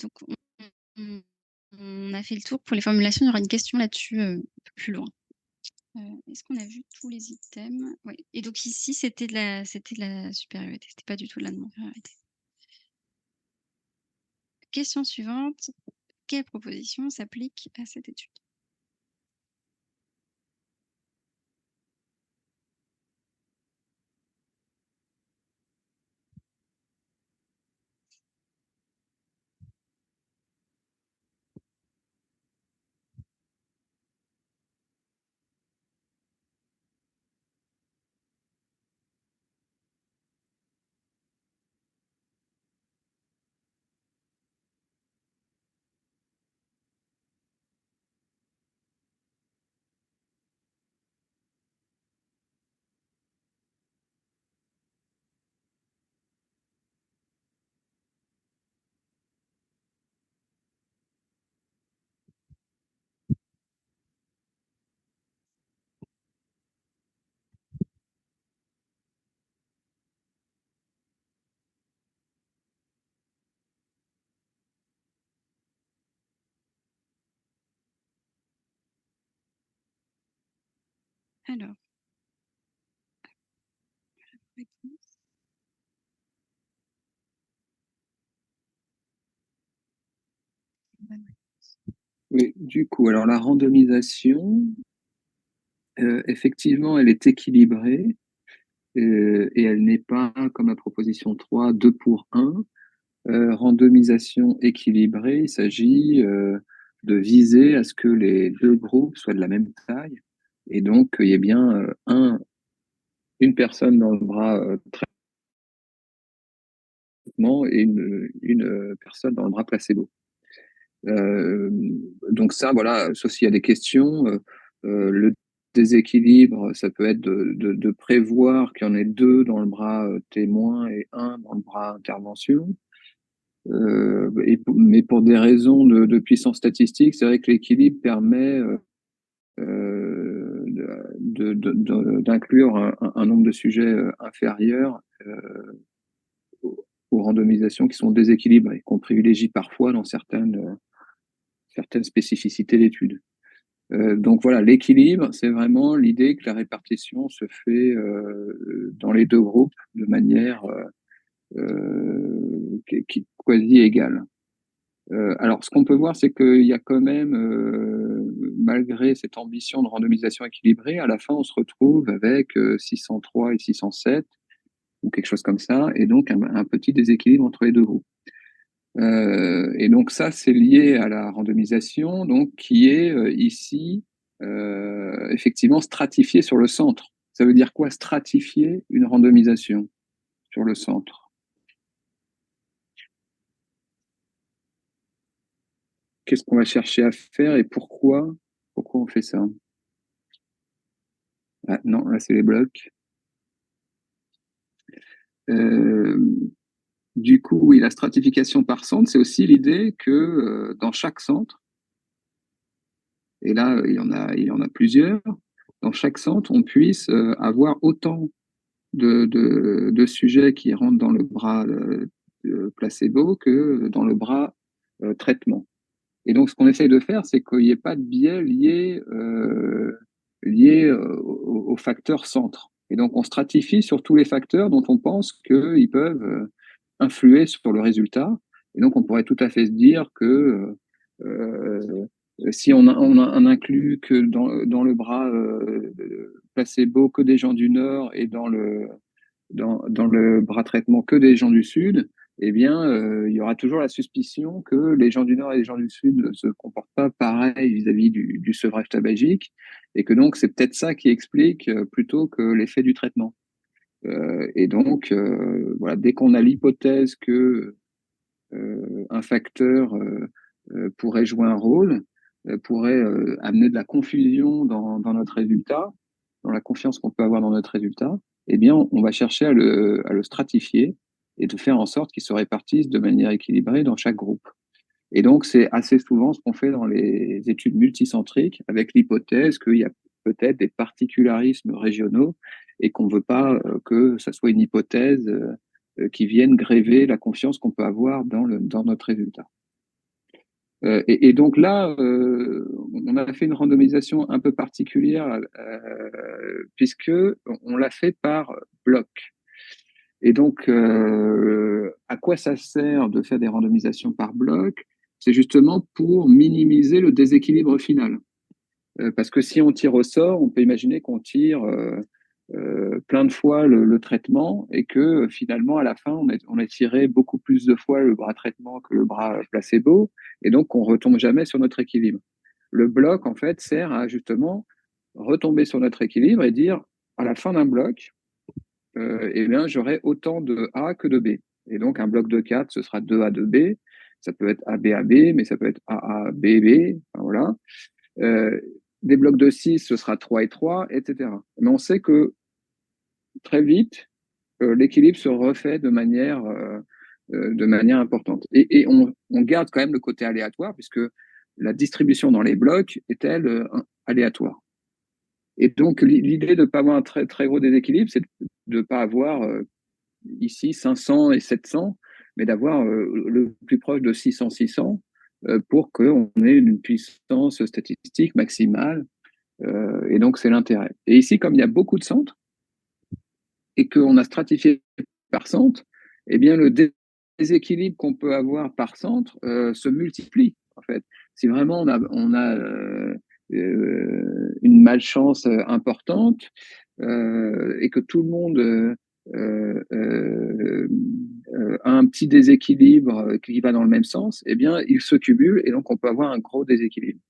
Donc on a fait le tour pour les formulations. Il y aura une question là-dessus un peu plus loin. Est-ce qu'on a vu tous les items? Oui. Et donc ici, c'était de la supériorité. C'était pas du tout de la non-infériorité. Question suivante. Quelle proposition s'applique à cette étude? Alors. Oui, du coup, alors la randomisation, effectivement, elle est équilibrée et elle n'est pas, comme la proposition 3, 2 pour 1. Randomisation équilibrée, il s'agit de viser à ce que les deux groupes soient de la même taille et donc il y ait bien une personne dans le bras traitement et une personne dans le bras placebo. Donc ça, voilà, sauf s'il y a des questions, le déséquilibre, ça peut être de prévoir qu'il y en ait deux dans le bras témoin et un dans le bras intervention. Mais pour des raisons de puissance statistique, c'est vrai que l'équilibre permet d'inclure un nombre de sujets inférieur aux randomisations qui sont déséquilibrées, qu'on privilégie parfois dans certaines spécificités d'études. Donc voilà, l'équilibre, c'est vraiment l'idée que la répartition se fait dans les deux groupes de manière quasi égale. Alors, ce qu'on peut voir, c'est qu'il y a quand même, malgré cette ambition de randomisation équilibrée, à la fin, on se retrouve avec 603 et 607, ou quelque chose comme ça, et donc un petit déséquilibre entre les deux groupes. Et donc ça, c'est lié à la randomisation, donc qui est ici effectivement stratifiée sur le centre. Ça veut dire quoi, stratifier une randomisation sur le centre? qu'est-ce qu'on va chercher à faire et pourquoi on fait ça? Ah, non, là, c'est les blocs. Du coup, oui, la stratification par centre, c'est aussi l'idée que dans chaque centre, et là, il y en a plusieurs, dans chaque centre, on puisse avoir autant de sujets qui rentrent dans le bras placebo que dans le bras traitement. Et donc, ce qu'on essaye de faire, c'est qu'il n'y ait pas de biais lié au facteur centre. Et donc, on stratifie sur tous les facteurs dont on pense qu'ils peuvent influer sur le résultat. Et donc, on pourrait tout à fait se dire que si on inclut que dans le bras placebo que des gens du Nord et dans le bras traitement que des gens du Sud, eh bien, il y aura toujours la suspicion que les gens du Nord et les gens du Sud ne se comportent pas pareil vis-à-vis du sevrage tabagique, et que donc c'est peut-être ça qui explique plutôt que l'effet du traitement. Et donc, voilà, dès qu'on a l'hypothèse que un facteur pourrait jouer un rôle, pourrait amener de la confusion dans notre résultat, dans la confiance qu'on peut avoir dans notre résultat, eh bien, on va chercher à le stratifier et de faire en sorte qu'il se répartisse de manière équilibrée dans chaque groupe. Et donc, c'est assez souvent ce qu'on fait dans les études multicentriques, avec l'hypothèse qu'il y a peut-être des particularismes régionaux et qu'on ne veut pas que ça soit une hypothèse qui vienne gréver la confiance qu'on peut avoir dans notre résultat. Et donc là, on a fait une randomisation un peu particulière puisque on l'a fait par bloc. Et donc, à quoi ça sert de faire des randomisations par bloc? C'est justement pour minimiser le déséquilibre final. Parce que si on tire au sort, on peut imaginer qu'on tire plein de fois le traitement et que finalement, à la fin, on a tiré beaucoup plus de fois le bras traitement que le bras placebo, et donc on retombe jamais sur notre équilibre. Le bloc, en fait, sert à justement retomber sur notre équilibre et dire, à la fin d'un bloc, eh bien, j'aurai autant de A que de B. Et donc, un bloc de 4, ce sera 2A, 2B. Ça peut être AB, AB, mais ça peut être AA, BB. Enfin, voilà. Euh, des blocs de 6, ce sera 3 et 3, etc. Mais on sait que très vite, l'équilibre se refait de manière importante. Et on garde quand même le côté aléatoire, puisque la distribution dans les blocs est-elle aléatoire. Et donc, l'idée de ne pas avoir un très, très gros déséquilibre, c'est de ne pas avoir ici 500 et 700, mais d'avoir le plus proche de 600-600 pour qu'on ait une puissance statistique maximale. Et donc, c'est l'intérêt. Et ici, comme il y a beaucoup de centres et qu'on a stratifié par centre, eh bien, le déséquilibre qu'on peut avoir par centre se multiplie, en fait. Si vraiment on a une malchance importante et que tout le monde a un petit déséquilibre qui va dans le même sens, eh bien, il se cumule et donc on peut avoir un gros déséquilibre.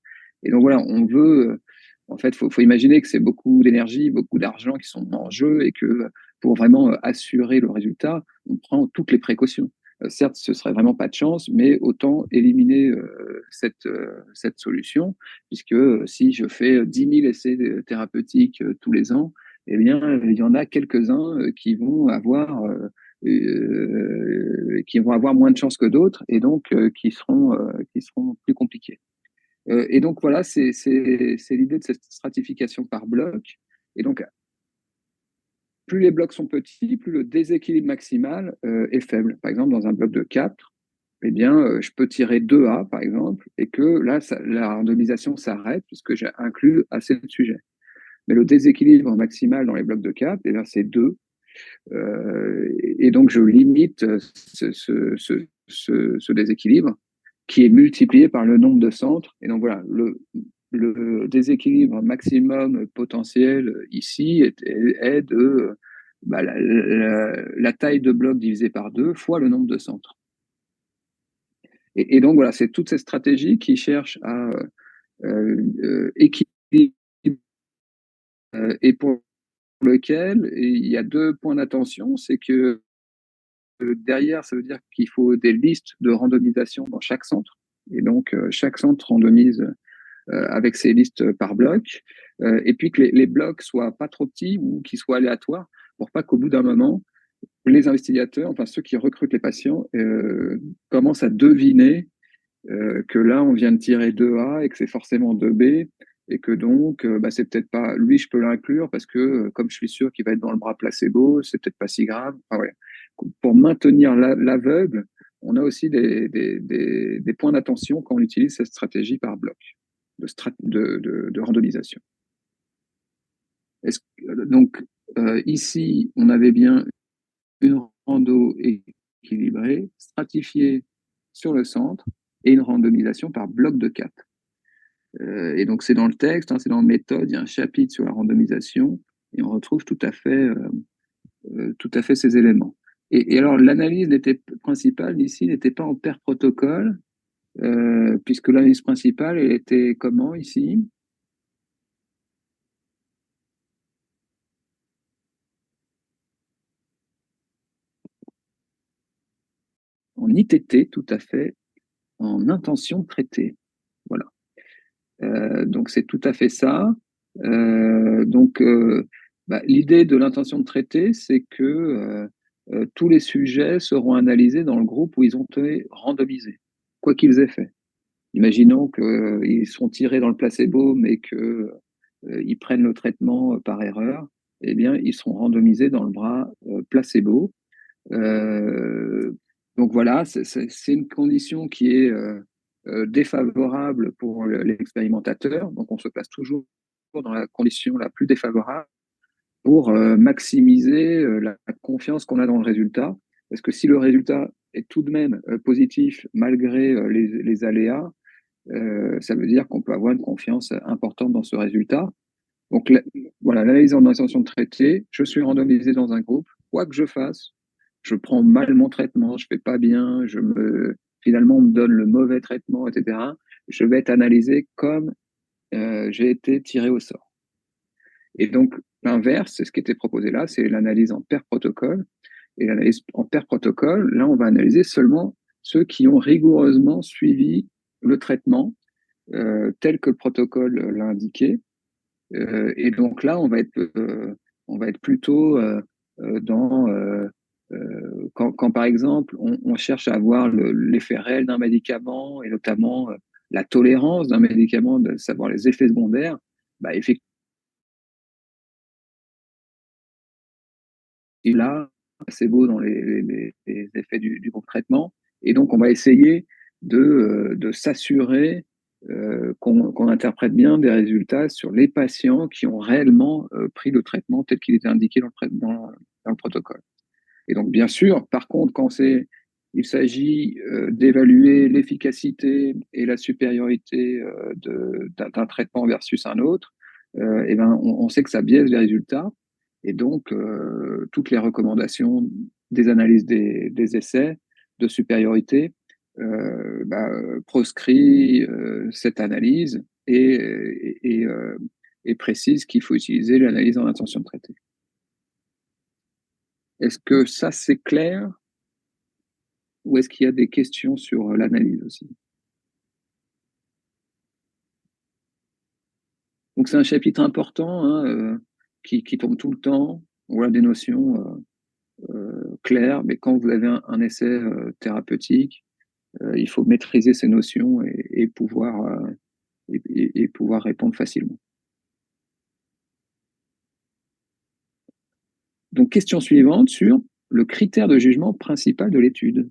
Et donc voilà, on veut, en fait, faut imaginer que c'est beaucoup d'énergie, beaucoup d'argent qui sont en jeu et que pour vraiment assurer le résultat, on prend toutes les précautions. Certes, ce serait vraiment pas de chance, mais autant éliminer cette solution, puisque si je fais 10 000 essais thérapeutiques tous les ans, eh bien, il y en a quelques-uns qui vont avoir moins de chance que d'autres et donc qui seront plus compliqués. Et donc voilà, c'est l'idée de cette stratification par bloc. Et donc, plus les blocs sont petits, plus le déséquilibre maximal est faible. Par exemple, dans un bloc de 4, eh bien, je peux tirer 2A, par exemple, et que là, la randomisation s'arrête puisque j'ai inclus assez de sujets. Mais le déséquilibre maximal dans les blocs de 4, eh bien, c'est 2. Et donc, je limite ce déséquilibre qui est multiplié par le nombre de centres. Et donc, voilà, le déséquilibre maximum potentiel ici est de la taille de bloc divisée par 2 fois le nombre de centres. Et donc, voilà, c'est toute cette stratégie qui cherche à équilibrer et pour lequel il y a 2 points d'attention. C'est que derrière, ça veut dire qu'il faut des listes de randomisation dans chaque centre. Et donc, chaque centre randomise avec ses listes par bloc, et puis que les blocs soient pas trop petits ou qu'ils soient aléatoires, pour pas qu'au bout d'un moment, les investigateurs, enfin ceux qui recrutent les patients, commencent à deviner que là, on vient de tirer 2A et que c'est forcément 2B, et que donc, bah, c'est peut-être pas lui, je peux l'inclure parce que comme je suis sûr qu'il va être dans le bras placebo, c'est peut-être pas si grave. Enfin, ouais. Pour maintenir l'aveugle, on a aussi des points d'attention quand on utilise cette stratégie par bloc de randomisation. Donc, ici, on avait bien une rando équilibrée, stratifiée sur le centre, et une randomisation par bloc de 4. Et donc, c'est dans le texte, hein, c'est dans la méthode, il y a un chapitre sur la randomisation, et on retrouve tout à fait ces éléments. Et alors, l'analyse principale ici n'était pas en pair protocole, puisque l'analyse principale, elle était comment ici? En ITT, tout à fait, en intention de traiter. Voilà. Donc c'est tout à fait ça. Donc bah, l'idée de l'intention de traiter, c'est que tous les sujets seront analysés dans le groupe où ils ont été randomisés, quoi qu'ils aient fait. Imaginons qu'ils sont tirés dans le placebo, mais qu'ils prennent le traitement par erreur, eh bien, ils seront randomisés dans le bras placebo. Euh, donc voilà, c'est une condition qui est défavorable pour l'expérimentateur. Donc on se place toujours dans la condition la plus défavorable pour maximiser la confiance qu'on a dans le résultat. Parce que si le résultat est tout de même positif malgré les aléas, ça veut dire qu'on peut avoir une confiance importante dans ce résultat. Donc voilà, l'analyse en intention de traiter, je suis randomisé dans un groupe, quoi que je fasse, je prends mal mon traitement, je fais pas bien, finalement on me donne le mauvais traitement, etc. Je vais être analysé comme j'ai été tiré au sort. Et donc l'inverse, c'est ce qui était proposé là, c'est l'analyse en pair protocole. Et l'analyse en pair protocole, là on va analyser seulement ceux qui ont rigoureusement suivi le traitement tel que le protocole l'a indiqué. Et donc là, on va être plutôt dans quand, par exemple on cherche à avoir l'effet réel d'un médicament et notamment la tolérance d'un médicament, de savoir les effets secondaires, bah, effectivement là, c'est beau dans les effets du groupe traitement. Et donc on va essayer de s'assurer qu'on interprète bien des résultats sur les patients qui ont réellement pris le traitement tel qu'il était indiqué dans le protocole. Et donc, bien sûr, par contre, il s'agit d'évaluer l'efficacité et la supériorité d'un traitement versus un autre, et ben, on sait que ça biaise les résultats. Et donc, toutes les recommandations des analyses des essais de supériorité bah, proscrit cette analyse et précise qu'il faut utiliser l'analyse en intention de traiter. Est-ce que ça, c'est clair ou est-ce qu'il y a des questions sur l'analyse aussi? Donc, c'est un chapitre important hein, qui tombe tout le temps. On a des notions claires, mais quand vous avez un essai thérapeutique, il faut maîtriser ces notions et pouvoir répondre facilement. Donc, question suivante sur le critère de jugement principal de l'étude.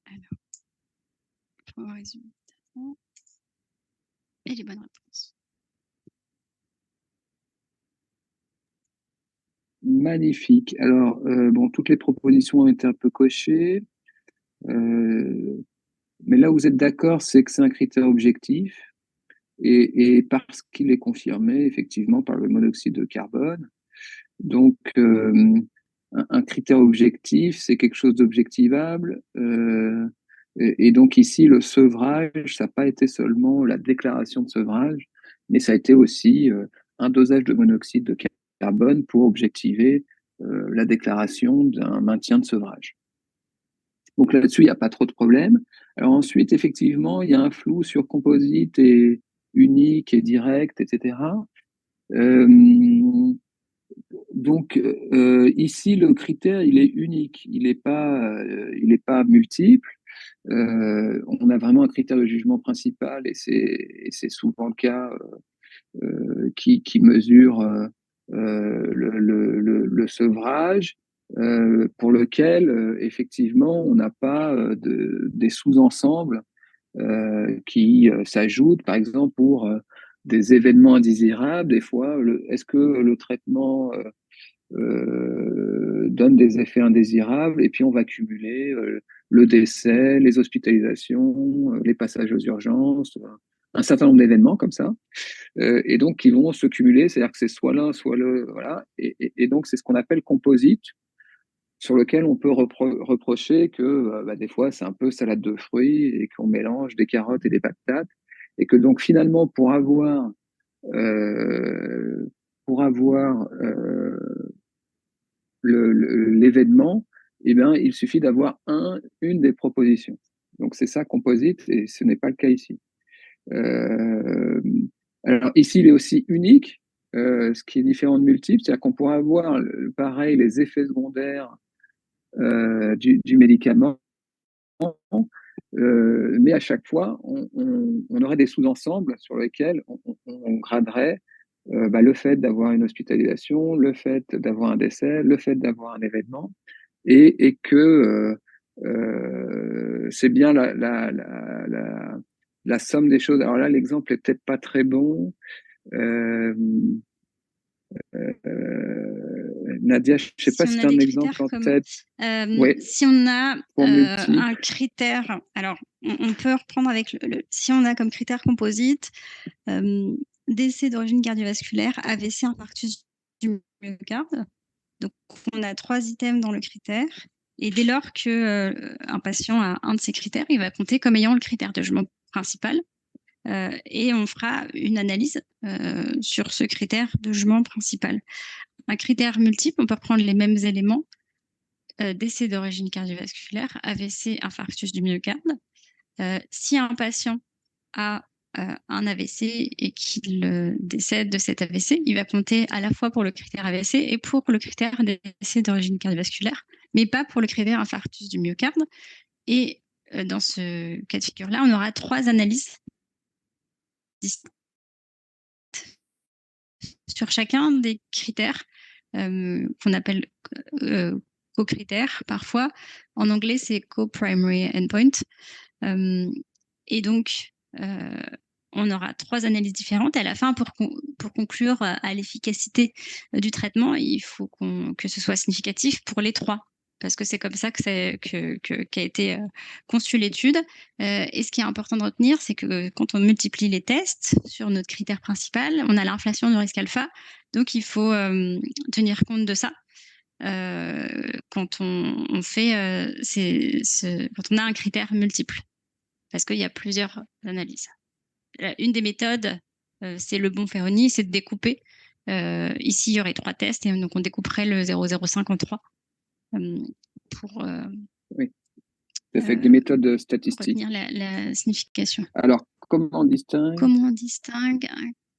Alors, pour résumer. Et les bonnes réponses. Magnifique. Alors, bon, toutes les propositions ont été un peu cochées. Mais là où vous êtes d'accord, c'est que c'est un critère objectif et parce qu'il est confirmé effectivement par le monoxyde de carbone. Donc, un critère objectif, c'est quelque chose d'objectivable. Et donc ici, le sevrage, ça n'a pas été seulement la déclaration de sevrage, mais ça a été aussi un dosage de monoxyde de carbone pour objectiver la déclaration d'un maintien de sevrage. Donc là-dessus, il n'y a pas trop de problème. Alors ensuite, effectivement, il y a un flou sur composite et unique et direct, etc. Euh, donc ici, le critère, il est unique, il est pas multiple. On a vraiment un critère de jugement principal et c'est souvent le cas qui mesure le sevrage, pour lequel effectivement on n'a pas des sous-ensembles qui s'ajoutent, par exemple pour des événements indésirables. Des fois, est-ce que le traitement donne des effets indésirables et puis on va cumuler le décès, les hospitalisations, les passages aux urgences, un certain nombre d'événements comme ça, et donc qui vont se cumuler, c'est-à-dire que c'est soit l'un, soit le, voilà, et donc c'est ce qu'on appelle composite, sur lequel on peut reprocher que bah, des fois c'est un peu salade de fruits et qu'on mélange des carottes et des patates, et que donc finalement euh, pour avoir l'événement, eh bien, il suffit d'avoir une des propositions. Donc c'est ça composite et ce n'est pas le cas ici. Euh, alors ici, il est aussi unique, ce qui est différent de multiple, c'est-à-dire qu'on pourrait avoir pareil les effets secondaires du médicament, mais à chaque fois, on aurait des sous-ensembles sur lesquels on graderait bah, le fait d'avoir une hospitalisation, le fait d'avoir un décès, le fait d'avoir un événement, et que c'est bien la somme des choses. Alors là, l'exemple est peut-être pas très bon. Euh, Nadia, je ne sais pas Si si on tu a as un des exemple critères en comme, tête. Oui, si on a pour un multiple. critère, alors on peut reprendre avec si on a comme critère composite décès d'origine cardiovasculaire, AVC, infarctus du myocarde. Donc on a 3 items dans le critère. Et dès lors que un patient a un de ces critères, il va compter comme ayant le critère de jugement principal. Et on fera une analyse sur ce critère de jugement principal. Un critère multiple, on peut reprendre les mêmes éléments, décès d'origine cardiovasculaire, AVC, infarctus du myocarde. Si un patient a un AVC et qu'il décède de cet AVC, il va compter à la fois pour le critère AVC et pour le critère décès d'origine cardiovasculaire, mais pas pour le critère infarctus du myocarde. Et dans ce cas de figure-là, on aura 3 analyses sur chacun des critères qu'on appelle co-critères parfois. En anglais, c'est co-primary endpoint. Et donc, on aura 3 analyses différentes. À la fin, pour conclure à l'efficacité du traitement, il faut que ce soit significatif pour les 3. Parce que c'est comme ça qu'a été conçue l'étude. Et ce qui est important de retenir, c'est que quand on multiplie les tests sur notre critère principal, on a l'inflation du risque alpha. Donc, il faut tenir compte de ça quand on fait quand on a un critère multiple, parce qu'il y a plusieurs analyses. Une des méthodes, c'est le bon Ferroni, c'est de découper. Ici, il y aurait 3 tests, et donc on découperait le 0,05 en 3 pour Oui, c'est fait avec des méthodes statistiques. retenir la signification. Alors, comment on distingue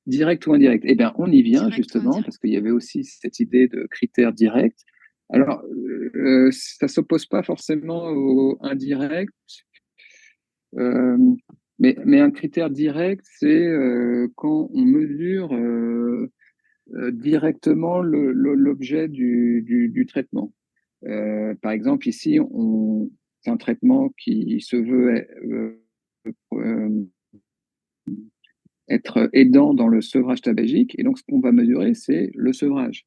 direct ou indirect? Eh bien, on y vient direct justement, parce qu'il y avait aussi cette idée de critère direct. Alors, ça ne s'oppose pas forcément au indirect, mais un critère direct, c'est quand on mesure directement l'objet du traitement. Par exemple, ici, c'est un traitement qui se veut être aidant dans le sevrage tabagique. Et donc, ce qu'on va mesurer, c'est le sevrage.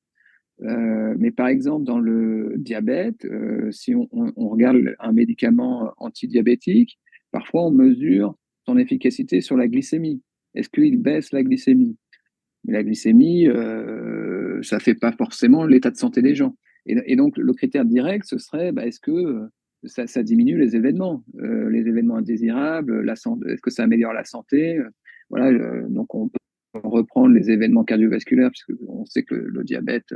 Mais par exemple, dans le diabète, si on regarde un médicament antidiabétique, parfois on mesure son efficacité sur la glycémie. Est-ce qu'il baisse la glycémie? Mais la glycémie, ça ne fait pas forcément l'état de santé des gens. Et donc, le critère direct, ce serait bah, est-ce que ça diminue les événements indésirables, est-ce que ça améliore la santé? Voilà, donc on peut reprendre les événements cardiovasculaires, puisqu'on sait que le diabète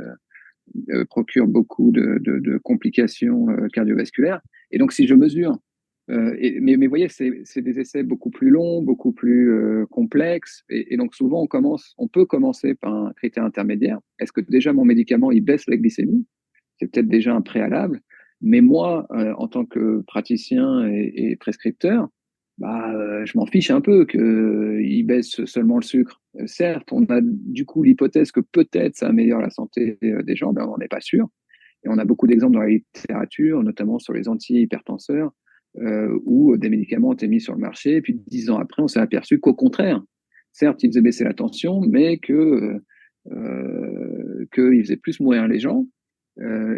procure beaucoup de complications cardiovasculaires. Et donc, si je mesure, mais vous voyez, c'est des essais beaucoup plus longs, beaucoup plus complexes. Et donc, souvent, on peut commencer par un critère intermédiaire. Est-ce que déjà mon médicament, il baisse la glycémie? C'est peut-être déjà un préalable. Mais moi, en tant que praticien et prescripteur, bah, je m'en fiche un peu qu'il baisse seulement le sucre. Certes, on a du coup l'hypothèse que peut-être ça améliore la santé des gens, mais on n'en est pas sûr. Et on a beaucoup d'exemples dans la littérature, notamment sur les antihypertenseurs, où des médicaments ont été mis sur le marché, et puis 10 ans après, on s'est aperçu qu'au contraire, certes, ils faisaient baisser la tension, mais qu'ils faisaient plus mourir les gens.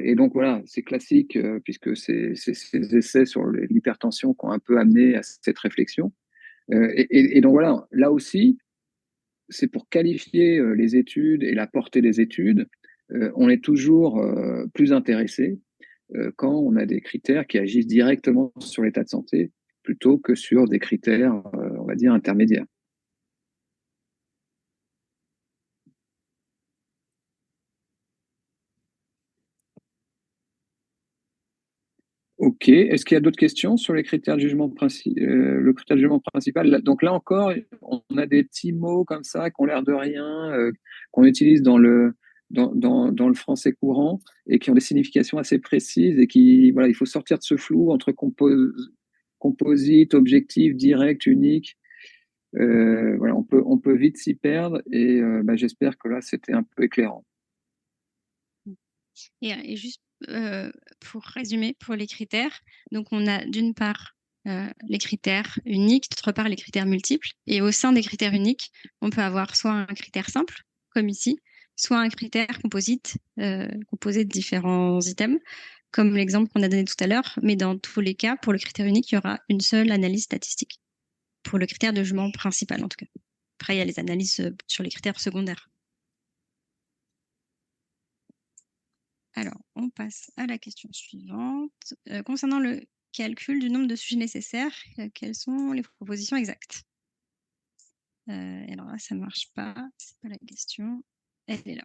Et donc voilà, c'est classique, puisque c'est ces essais sur l'hypertension qui ont un peu amené à cette réflexion. Et donc voilà, là aussi, c'est pour qualifier les études et la portée des études, on est toujours plus intéressé quand on a des critères qui agissent directement sur l'état de santé plutôt que sur des critères, on va dire, intermédiaires. Ok. Est-ce qu'il y a d'autres questions sur les critères de jugement le critère de jugement principal? Donc là encore, on a des petits mots comme ça qui ont l'air de rien, qu'on utilise dans le français courant et qui ont des significations assez précises et voilà, il faut sortir de ce flou entre composite, objectif, direct, unique. Voilà, on peut vite s'y perdre et bah, j'espère que là, c'était un peu éclairant. Et juste pour résumer, pour les critères, donc on a d'une part les critères uniques, d'autre part les critères multiples. Et au sein des critères uniques, on peut avoir soit un critère simple, comme ici, soit un critère composite, composé de différents items, comme l'exemple qu'on a donné tout à l'heure. Mais dans tous les cas, pour le critère unique, il y aura une seule analyse statistique. Pour le critère de jugement principal, en tout cas. Après, il y a les analyses sur les critères secondaires. Alors, on passe à la question suivante. Concernant le calcul du nombre de sujets nécessaires, quelles sont les propositions exactes? Alors là, ça ne marche pas. C'est pas la question. Elle est là.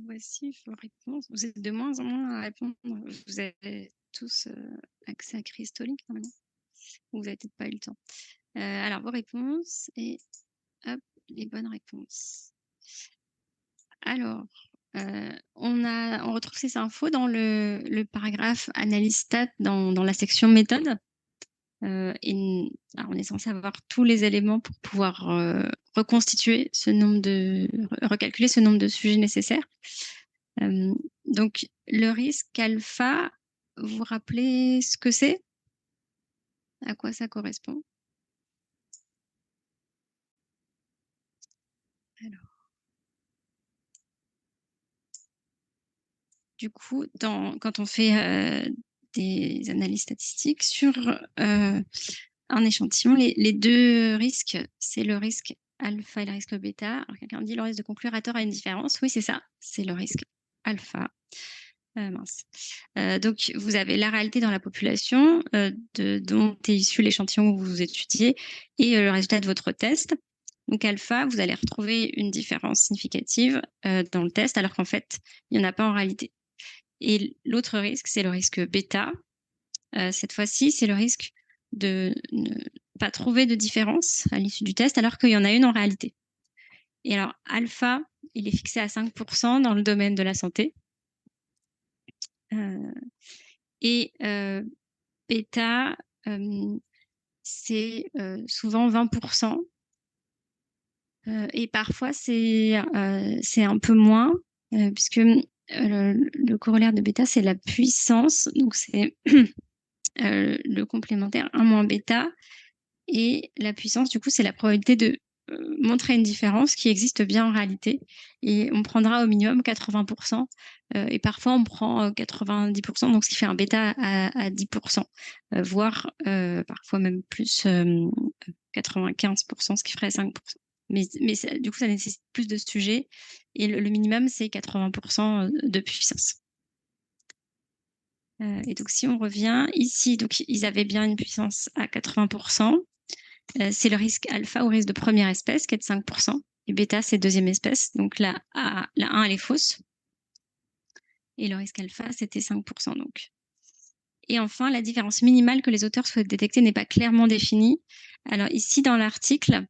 Voici vos réponses. Vous êtes de moins en moins à répondre. Vous avez tous accès à Crystolink normalement. Vous n'avez peut-être pas eu le temps. Alors, vos réponses et hop, les bonnes réponses. Alors, on retrouve ces infos dans le paragraphe analyse stat dans la section méthode. Alors, on est censé avoir tous les éléments pour pouvoir recalculer ce nombre de sujets nécessaires. Donc, le risque alpha, vous rappelez ce que c'est? À quoi ça correspond? Alors, du coup, quand on fait des analyses statistiques sur un échantillon. Les deux risques, c'est le risque alpha et le risque bêta. Alors, quelqu'un dit le risque de conclure à tort a une différence. Oui, c'est ça, c'est le risque alpha. Mince. Donc, vous avez la réalité dans la population dont est issu l'échantillon que vous étudiez et le résultat de votre test. Donc, alpha, vous allez retrouver une différence significative dans le test, alors qu'en fait, il n'y en a pas en réalité. Et l'autre risque, c'est le risque bêta. Cette fois-ci, c'est le risque de ne pas trouver de différence à l'issue du test, alors qu'il y en a une en réalité. Et alors, alpha, il est fixé à 5% dans le domaine de la santé. Et bêta, c'est souvent 20%. Et parfois, c'est un peu moins, puisque le corollaire de bêta, c'est la puissance. Donc, c'est le complémentaire 1 moins bêta. Et la puissance, du coup, c'est la probabilité de montrer une différence qui existe bien en réalité. Et on prendra au minimum 80%. Et parfois, on prend 90%, donc ce qui fait un bêta à 10%, voire parfois même plus 95%, ce qui ferait 5%. Mais du coup, ça nécessite plus de sujets. Et le minimum, c'est 80% de puissance. Et donc, si on revient ici, donc ils avaient bien une puissance à 80%. C'est le risque alpha ou risque de première espèce qui est de 5%. Et bêta, c'est deuxième espèce. Donc la 1, elle est fausse. Et le risque alpha, c'était 5%. Donc. Et enfin, la différence minimale que les auteurs souhaitent détecter n'est pas clairement définie. Alors ici, dans l'article,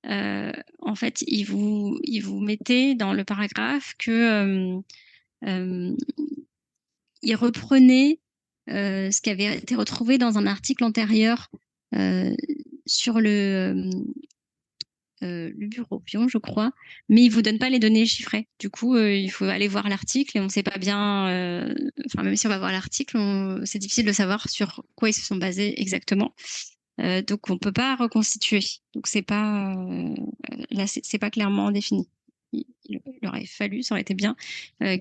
en fait, ils vous mettez dans le paragraphe que ils reprenaient ce qui avait été retrouvé dans un article antérieur sur le bureau pion, je crois, mais il vous donne pas les données chiffrées. Du coup, il faut aller voir l'article et on ne sait pas bien. Enfin, même si on va voir l'article, c'est difficile de savoir sur quoi ils se sont basés exactement. Donc, on peut pas reconstituer. Donc, c'est pas là, c'est pas clairement défini. Il aurait fallu, ça aurait été bien,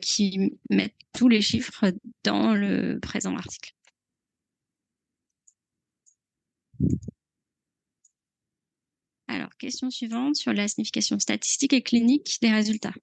qu'ils mettent tous les chiffres dans le présent article. Alors, question suivante sur la signification statistique et clinique des résultats.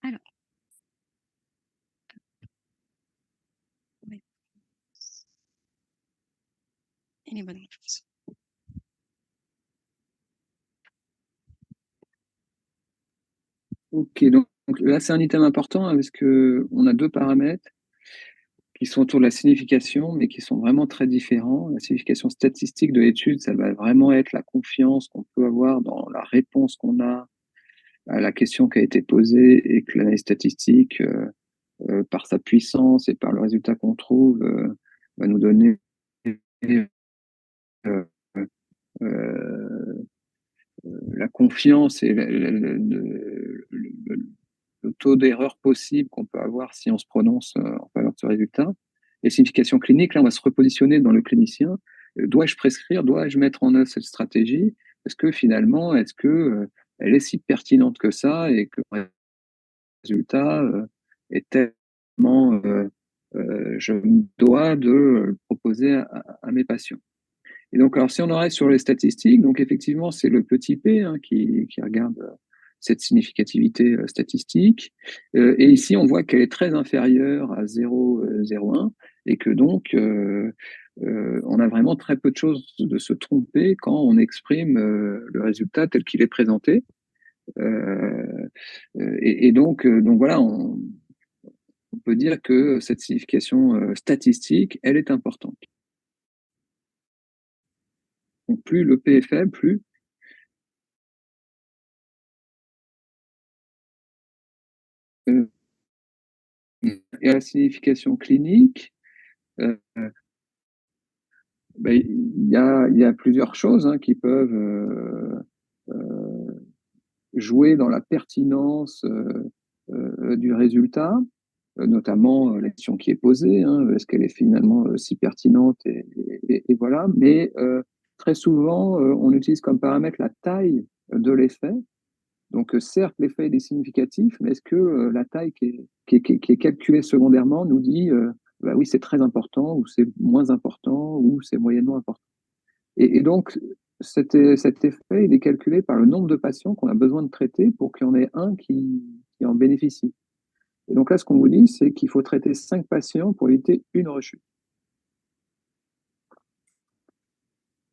Alors, ouais. Et les bonnes réponses. Ok, donc là, c'est un item important hein, parce que on a deux paramètres qui sont autour de la signification, mais qui sont vraiment très différents. La signification statistique de l'étude, ça va vraiment être la confiance qu'on peut avoir dans la réponse qu'on a à la question qui a été posée et que l'analyse statistique, par sa puissance et par le résultat qu'on trouve, va nous donner euh, euh, la confiance et le taux d'erreur possible qu'on peut avoir si on se prononce en faveur de ce résultat. Et signification clinique, là, on va se repositionner dans le clinicien. Dois-je prescrire? Dois-je mettre en œuvre cette stratégie? Est-ce que finalement, elle est si pertinente que ça et que le résultat est tellement je me dois de le proposer à mes patients. Et donc, alors, si on en reste sur les statistiques, donc effectivement, c'est le petit p qui regarde cette significativité statistique. Et ici, on voit qu'elle est très inférieure à 0,01 et que donc, on a vraiment très peu de choses de se tromper quand on exprime le résultat tel qu'il est présenté. Et donc voilà, on peut dire que cette signification statistique, elle est importante. Donc plus le P est faible, plus et à la signification clinique, il y a plusieurs choses qui peuvent jouer dans la pertinence du résultat, notamment la question qui est posée, est-ce qu'elle est finalement si pertinente et voilà. Mais très souvent, on utilise comme paramètre la taille de l'effet. Donc, certes, l'effet est significatif, mais est-ce que la taille qui est calculée secondairement nous dit, bah oui, c'est très important, ou c'est moins important, ou c'est moyennement important. Et donc, cet effet, il est calculé par le nombre de patients qu'on a besoin de traiter pour qu'il y en ait un qui en bénéficie. Et donc là, ce qu'on vous dit, c'est qu'il faut traiter 5 patients pour éviter une rechute.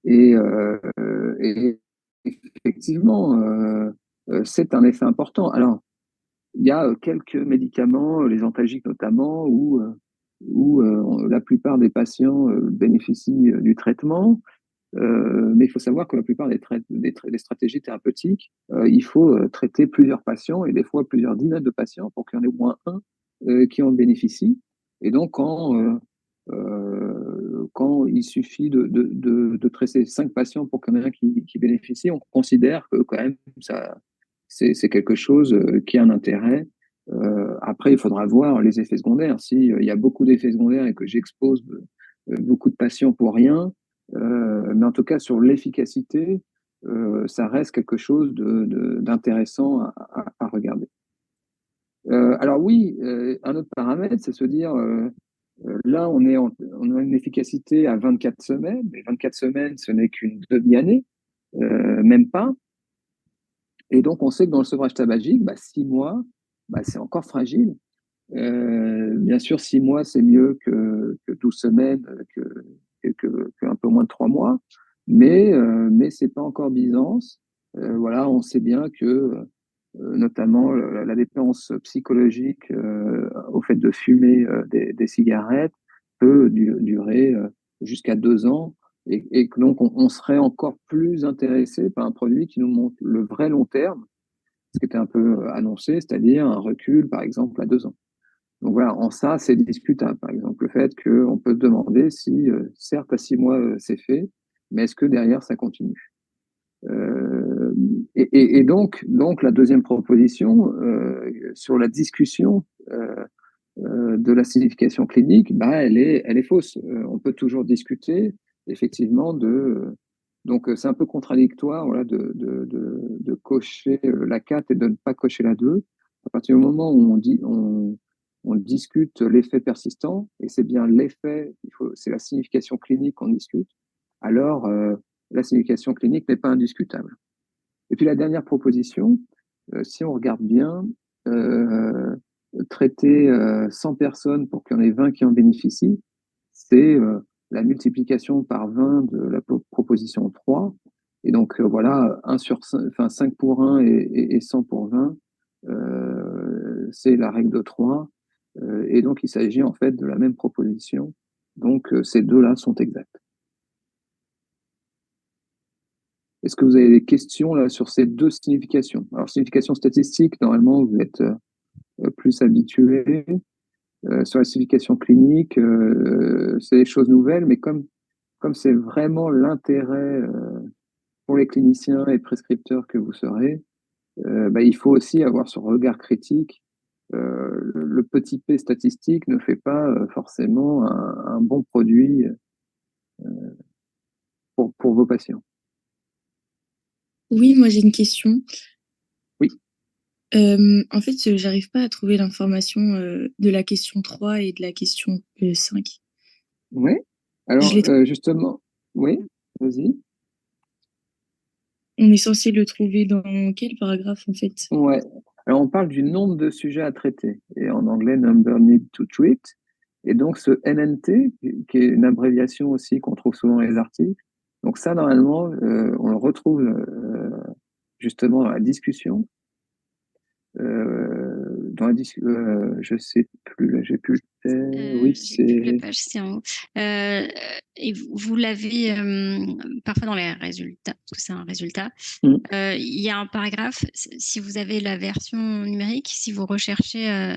Et effectivement, c'est un effet important. Alors, il y a quelques médicaments, les antalgiques notamment, où la plupart des patients bénéficient du traitement. Mais il faut savoir que la plupart des stratégies thérapeutiques, il faut traiter plusieurs patients et des fois plusieurs dizaines de patients pour qu'il y en ait au moins un qui en bénéficie. Et donc, quand il suffit de traiter 5 patients pour qu'il y en ait un qui bénéficie, on considère que quand même c'est quelque chose qui a un intérêt. Après, il faudra voir les effets secondaires. S'il y a beaucoup d'effets secondaires et que j'expose beaucoup de patients pour rien, mais en tout cas, sur l'efficacité, ça reste quelque chose d'intéressant à regarder. Alors oui, un autre paramètre, c'est se dire, là, on a une efficacité à 24 semaines, mais 24 semaines, ce n'est qu'une demi-année, même pas. Et donc, on sait que dans le sevrage tabagique, 6 mois, c'est encore fragile. Bien sûr, 6 mois, c'est mieux que 12 semaines, qu'un peu moins de 3 mois, mais c'est pas encore Byzance. Voilà, on sait bien que notamment la dépendance psychologique au fait de fumer des cigarettes peut durer jusqu'à 2 ans et que donc on serait encore plus intéressé par un produit qui nous montre le vrai long terme, ce qui était un peu annoncé, c'est-à-dire un recul par exemple à 2 ans. Donc voilà, en ça, c'est discutable. Par exemple, le fait qu'on peut se demander si, certes, à 6 mois, c'est fait, mais est-ce que derrière, ça continue? Et donc, la deuxième proposition, sur la discussion de la signification clinique, elle est fausse. On peut toujours discuter, effectivement, donc, c'est un peu contradictoire voilà, de cocher la 4 et de ne pas cocher la 2. À partir du moment où on discute l'effet persistant, et c'est bien l'effet, c'est la signification clinique qu'on discute, alors la signification clinique n'est pas indiscutable. Et puis la dernière proposition, si on regarde bien, traiter 100 personnes pour qu'il y en ait 20 qui en bénéficient, c'est la multiplication par 20 de la proposition 3. Et donc voilà, 5 pour 1 et 100 pour 20, c'est la règle de 3. Et donc il s'agit en fait de la même proposition. Donc ces deux-là sont exacts. Est-ce que vous avez des questions là sur ces deux significations? Alors, signification statistique, normalement, vous êtes plus habitué. Sur la signification clinique, c'est des choses nouvelles, mais comme c'est vraiment l'intérêt pour les cliniciens et prescripteurs que vous serez, il faut aussi avoir ce regard critique le petit p statistique ne fait pas forcément un bon produit pour vos patients. Oui, moi j'ai une question. Oui. En fait, j'arrive pas à trouver l'information de la question 3 et de la question 5. Oui. Alors, Je l'ai justement, oui, vas-y. On est censé le trouver dans quel paragraphe en fait? Ouais. Alors, on parle du nombre de sujets à traiter, et en anglais, number need to treat. Et donc, ce NNT, qui est une abréviation aussi qu'on trouve souvent dans les articles, donc ça, normalement, on le retrouve justement dans la discussion. Je sais plus, là, j'ai plus le texte. Oui, J'ai plus la c'est. page, c'est en haut. Et vous l'avez parfois dans les résultats, parce que c'est un résultat. Mm. Il y a un paragraphe, si vous avez la version numérique, si vous recherchez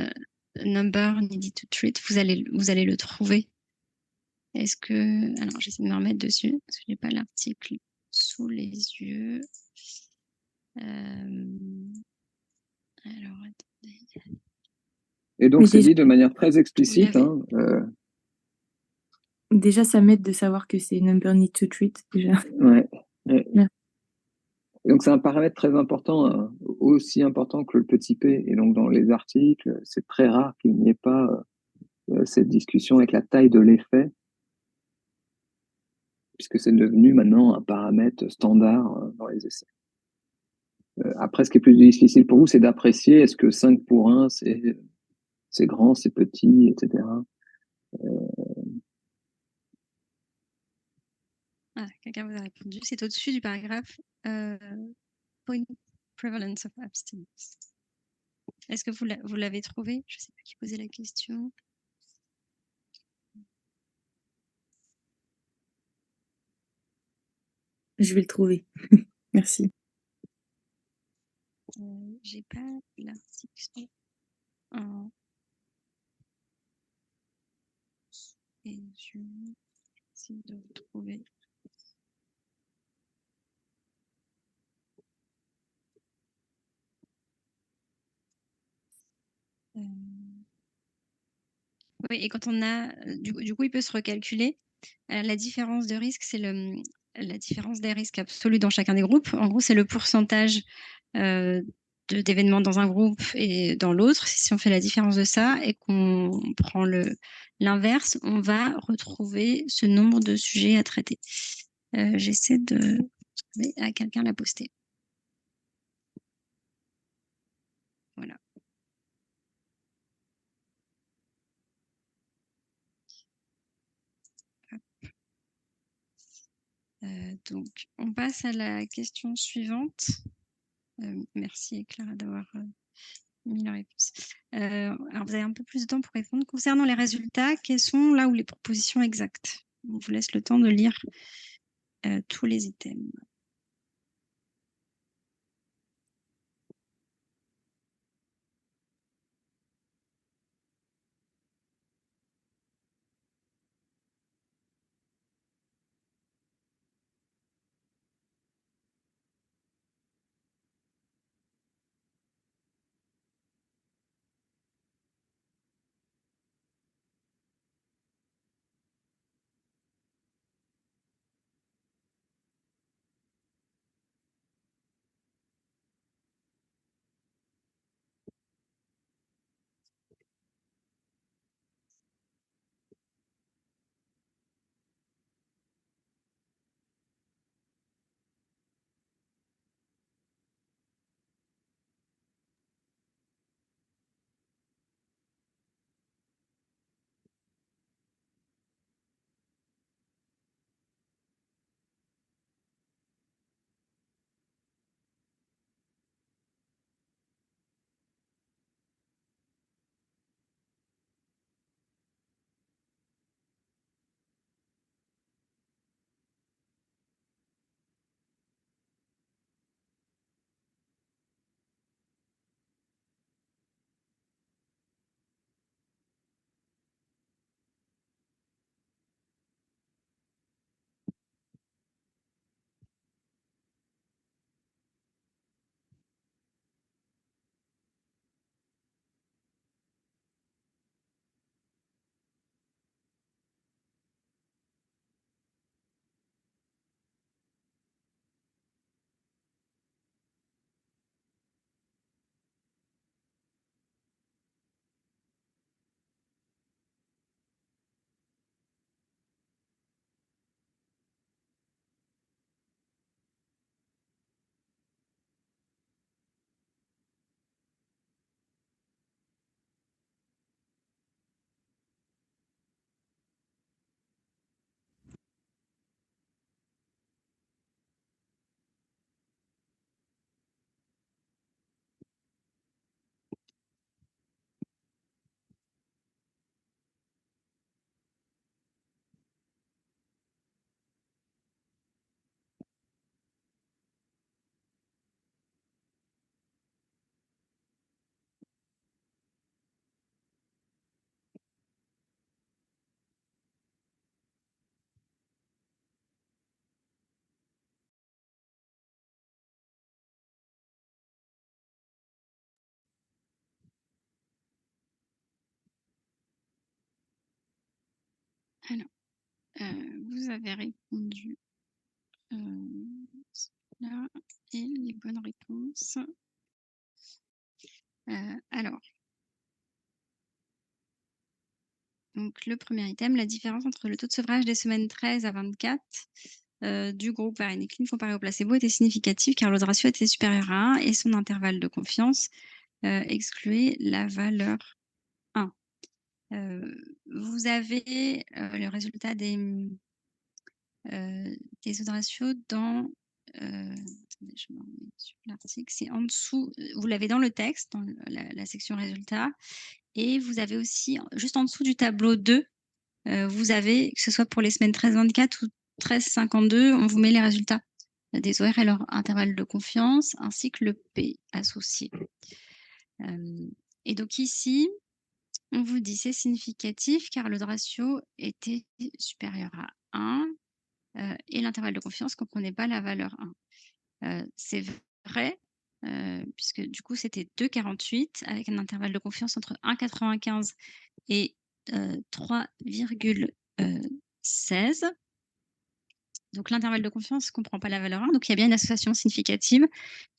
number needed to treat, vous allez le trouver. Est-ce que... Alors, j'essaie de me remettre dessus, parce que je n'ai pas l'article sous les yeux. Alors, attendez. Et donc, Mais c'est déjà, dit de manière très Vous explicite. l'avez. déjà, ça m'aide de savoir que c'est number need to treat déjà. Ouais. Ouais. Ouais. Et donc, c'est un paramètre très important, aussi important que le petit p. Et donc, dans les articles, c'est très rare qu'il n'y ait pas cette discussion avec la taille de l'effet, puisque c'est devenu maintenant un paramètre standard dans les essais. Après, ce qui est plus difficile pour vous, c'est d'apprécier est-ce que 5 pour 1, c'est grand, c'est petit, etc. Ah, quelqu'un vous a répondu. C'est au-dessus du paragraphe point prevalence of abstinence. Est-ce que vous l'avez trouvé? Je ne sais pas qui posait la question. Je vais le trouver. Merci. J'ai pas l'article en et je vais essayer de retrouver. Oui, et quand on a, du coup, il peut se recalculer. La différence de risque, c'est la différence des risques absolus dans chacun des groupes. En gros, c'est le pourcentage d'événements dans un groupe et dans l'autre. Si on fait la différence de ça et qu'on prend l'inverse, on va retrouver ce nombre de sujets à traiter. J'essaie de trouver. Ah, quelqu'un l'a posté. Voilà. Donc, on passe à la question suivante. Merci Clara d'avoir mis la réponse. Alors, vous avez un peu plus de temps pour répondre. Concernant les résultats, quelles sont là où les propositions exactes? On vous laisse le temps de lire tous les items. Alors, vous avez répondu là et les bonnes réponses. Alors, donc le premier item, la différence entre le taux de sevrage des semaines 13 à 24 du groupe varénicline comparé au placebo était significative car l'odds ratio était supérieur à 1 et son intervalle de confiance excluait la valeur 1. Vous avez le résultat des odds ratios dans attendez, je me remets sur l'article, c'est en dessous, vous l'avez dans le texte, dans la section résultats, et vous avez aussi, juste en dessous du tableau 2, vous avez, que ce soit pour les semaines 13-24 ou 13-52, on vous met les résultats des OR et leur intervalle de confiance, ainsi que le P associé. Et donc ici, on vous dit c'est significatif car le ratio était supérieur à 1 et l'intervalle de confiance ne comprenait pas la valeur 1. C'est vrai, puisque du coup, c'était 2,48 avec un intervalle de confiance entre 1,95 et 3,16. Donc, l'intervalle de confiance ne comprend pas la valeur 1. Donc, il y a bien une association significative.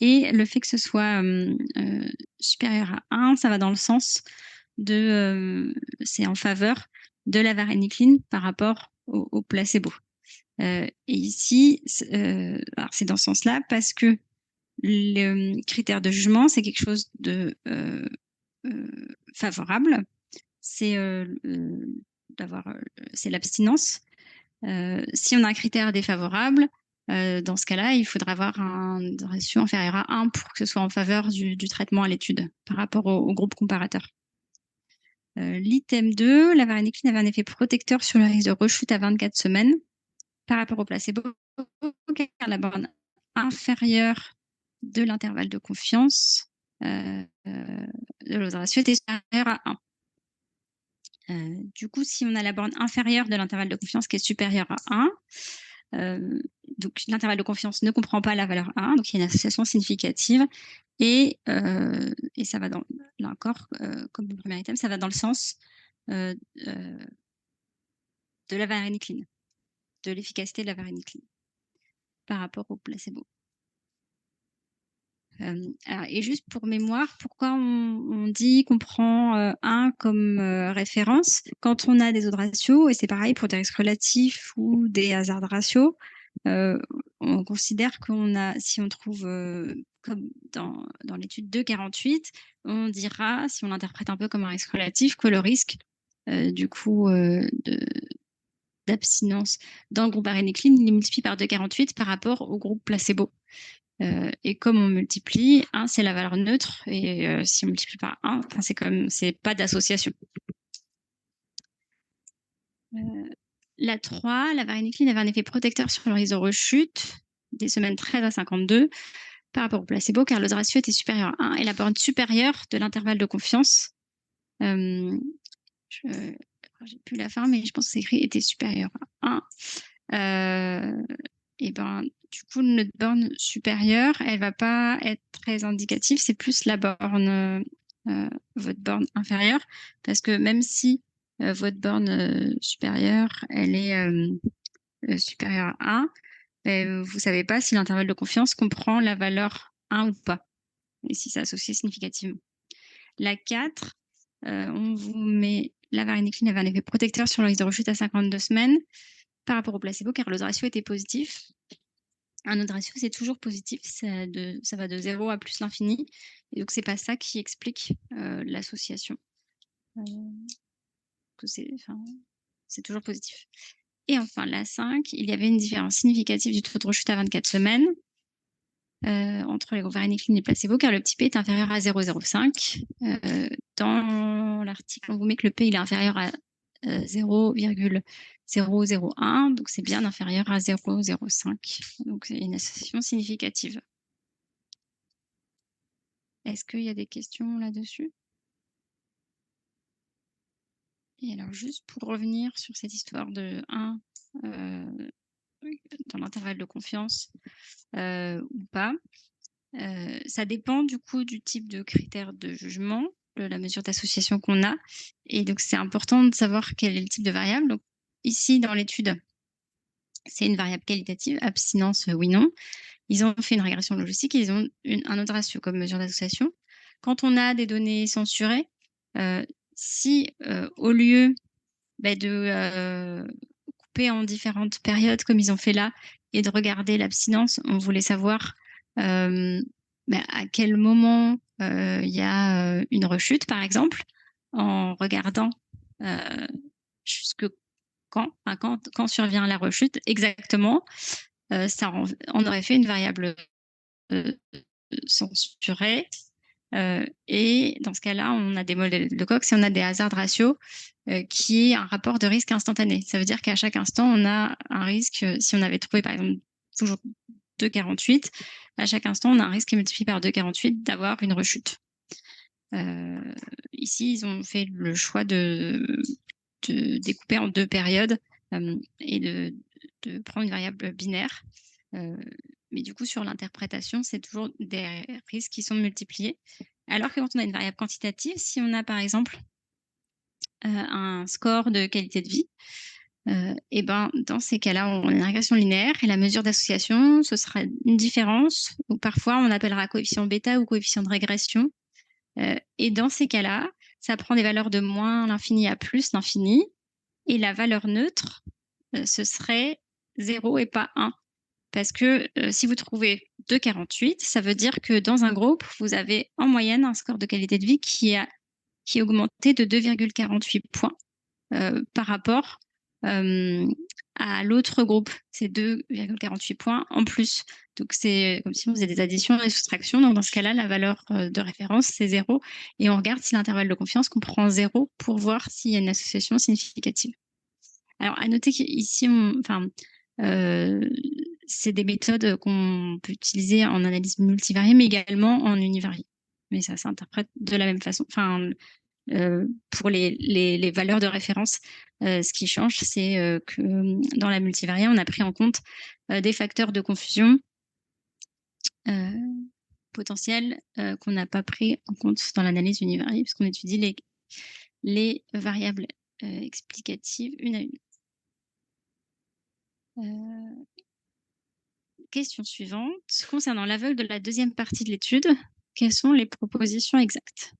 Et le fait que ce soit supérieur à 1, ça va dans le sens de... c'est en faveur de la varénicline par rapport au placebo. Et ici, alors c'est dans ce sens-là parce que le critère de jugement, c'est quelque chose de favorable. C'est c'est l'abstinence. Si on a un critère défavorable, dans ce cas-là, il faudra avoir un ratio inférieur à 1 pour que ce soit en faveur du traitement à l'étude par rapport au groupe comparateur. L'item 2, la varénicline avait un effet protecteur sur le risque de rechute à 24 semaines par rapport au placebo, car la borne inférieure de l'intervalle de confiance de l'odds ratio était supérieure à 1. Du coup, si on a la borne inférieure de l'intervalle de confiance qui est supérieure à 1, donc l'intervalle de confiance ne comprend pas la valeur 1, donc il y a une association significative et ça va dans, là encore, comme le premier item, ça va dans le sens de la varénicline, de l'efficacité de la varénicline par rapport au placebo. Alors, et juste pour mémoire, pourquoi on dit qu'on prend 1 comme référence quand on a des odds ratios, et c'est pareil pour des risques relatifs ou des hazard ratios, on considère qu'on a, si on trouve, comme dans l'étude 2,48, on dira, si on l'interprète un peu comme un risque relatif, que le risque du coup d'abstinence dans le groupe varénicline, il est multiplié par 2,48 par rapport au groupe placebo. Et comme on multiplie, 1 c'est la valeur neutre, et si on multiplie par 1, c'est pas d'association. La 3, la varénicline avait un effet protecteur sur le risque de rechute des semaines 13 à 52 par rapport au placebo, car l'odds ratio était supérieur à 1 et la borne supérieure de l'intervalle de confiance, j'ai plus la fin, mais je pense que c'est écrit, était supérieur à 1. Et ben, du coup, notre borne supérieure, elle va pas être très indicative. C'est plus la borne, votre borne inférieure, parce que même si votre borne supérieure, elle est supérieure à 1, vous savez pas si l'intervalle de confiance comprend la valeur 1 ou pas, et si c'est associé significativement. La 4, on vous met la varénicline avait un effet protecteur sur le risque de rechute à 52 semaines par rapport au placebo, car l'odds ratio était positif. Un odds ratio, c'est toujours positif, ça va de 0 à plus l'infini. Et donc, c'est pas ça qui explique l'association. C'est toujours positif. Et enfin, la 5, il y avait une différence significative du taux de rechute à 24 semaines entre les groupes varénicline et les placebo, car le petit p est inférieur à 0,05. Dans l'article, on vous met que le p il est inférieur à 0,001, donc c'est bien inférieur à 0,05. Donc c'est une association significative. Est-ce qu'il y a des questions là-dessus? Et alors juste pour revenir sur cette histoire de 1 dans l'intervalle de confiance ou pas, ça dépend du coup du type de critère de jugement, de la mesure d'association qu'on a. Et donc c'est important de savoir quel est le type de variable. Donc, ici, dans l'étude, c'est une variable qualitative, abstinence, oui, non. Ils ont fait une régression logistique, ils ont un autre ratio comme mesure d'association. Quand on a des données censurées, si au lieu de couper en différentes périodes comme ils ont fait là et de regarder l'abstinence, on voulait savoir à quel moment il y a une rechute, par exemple, en regardant jusque quand survient la rechute exactement. On aurait fait une variable censurée. Et dans ce cas-là, on a des modèles de Cox et on a des hazard ratios qui est un rapport de risque instantané. Ça veut dire qu'à chaque instant, on a un risque, si on avait trouvé par exemple toujours 2,48, à chaque instant, on a un risque qui multiplie par 2,48 d'avoir une rechute. Ici, ils ont fait le choix de découper en 2 périodes et de prendre une variable binaire. Mais du coup, sur l'interprétation, c'est toujours des risques qui sont multipliés. Alors que quand on a une variable quantitative, si on a par exemple un score de qualité de vie, et dans ces cas-là, on a une régression linéaire et la mesure d'association, ce sera une différence, ou parfois on appellera coefficient bêta ou coefficient de régression. Et dans ces cas-là, ça prend des valeurs de moins l'infini à plus l'infini, et la valeur neutre, ce serait 0 et pas 1. Parce que si vous trouvez 2,48, ça veut dire que dans un groupe, vous avez en moyenne un score de qualité de vie qui est augmenté de 2,48 points par rapport à l'autre groupe. C'est 2,48 points en plus. Donc, c'est comme si on faisait des additions et des soustractions. Donc, dans ce cas-là, la valeur de référence, c'est 0. Et on regarde si l'intervalle de confiance comprend 0 pour voir s'il y a une association significative. Alors, à noter qu'ici, c'est des méthodes qu'on peut utiliser en analyse multivariée, mais également en univariée. Mais ça s'interprète de la même façon. Pour les valeurs de référence, ce qui change, c'est que dans la multivariée, on a pris en compte des facteurs de confusion potentiels qu'on n'a pas pris en compte dans l'analyse univariée, puisqu'on étudie les variables explicatives une à une. Question suivante. Concernant l'aveugle de la deuxième partie de l'étude, quelles sont les propositions exactes?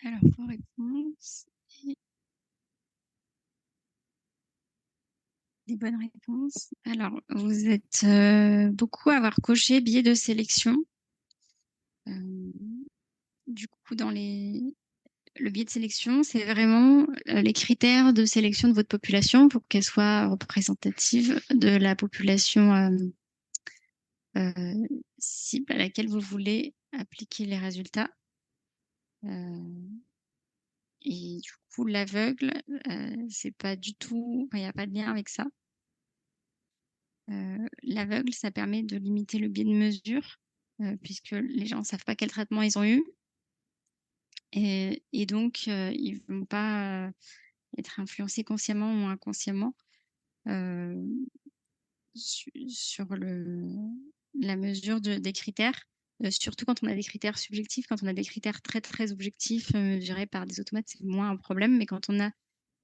Alors, vos réponses. Des bonnes réponses. Alors, vous êtes beaucoup à avoir coché biais de sélection. Du coup, le biais de sélection, c'est vraiment les critères de sélection de votre population pour qu'elle soit représentative de la population cible à laquelle vous voulez appliquer les résultats. Et du coup, l'aveugle, c'est pas du tout, il n'y a pas de lien avec ça. L'aveugle, ça permet de limiter le biais de mesure, puisque les gens ne savent pas quel traitement ils ont eu. Et donc, ils ne vont pas être influencés consciemment ou inconsciemment sur la mesure des critères, surtout quand on a des critères subjectifs. Quand on a des critères très, très objectifs mesurés par des automates, c'est moins un problème. Mais quand on a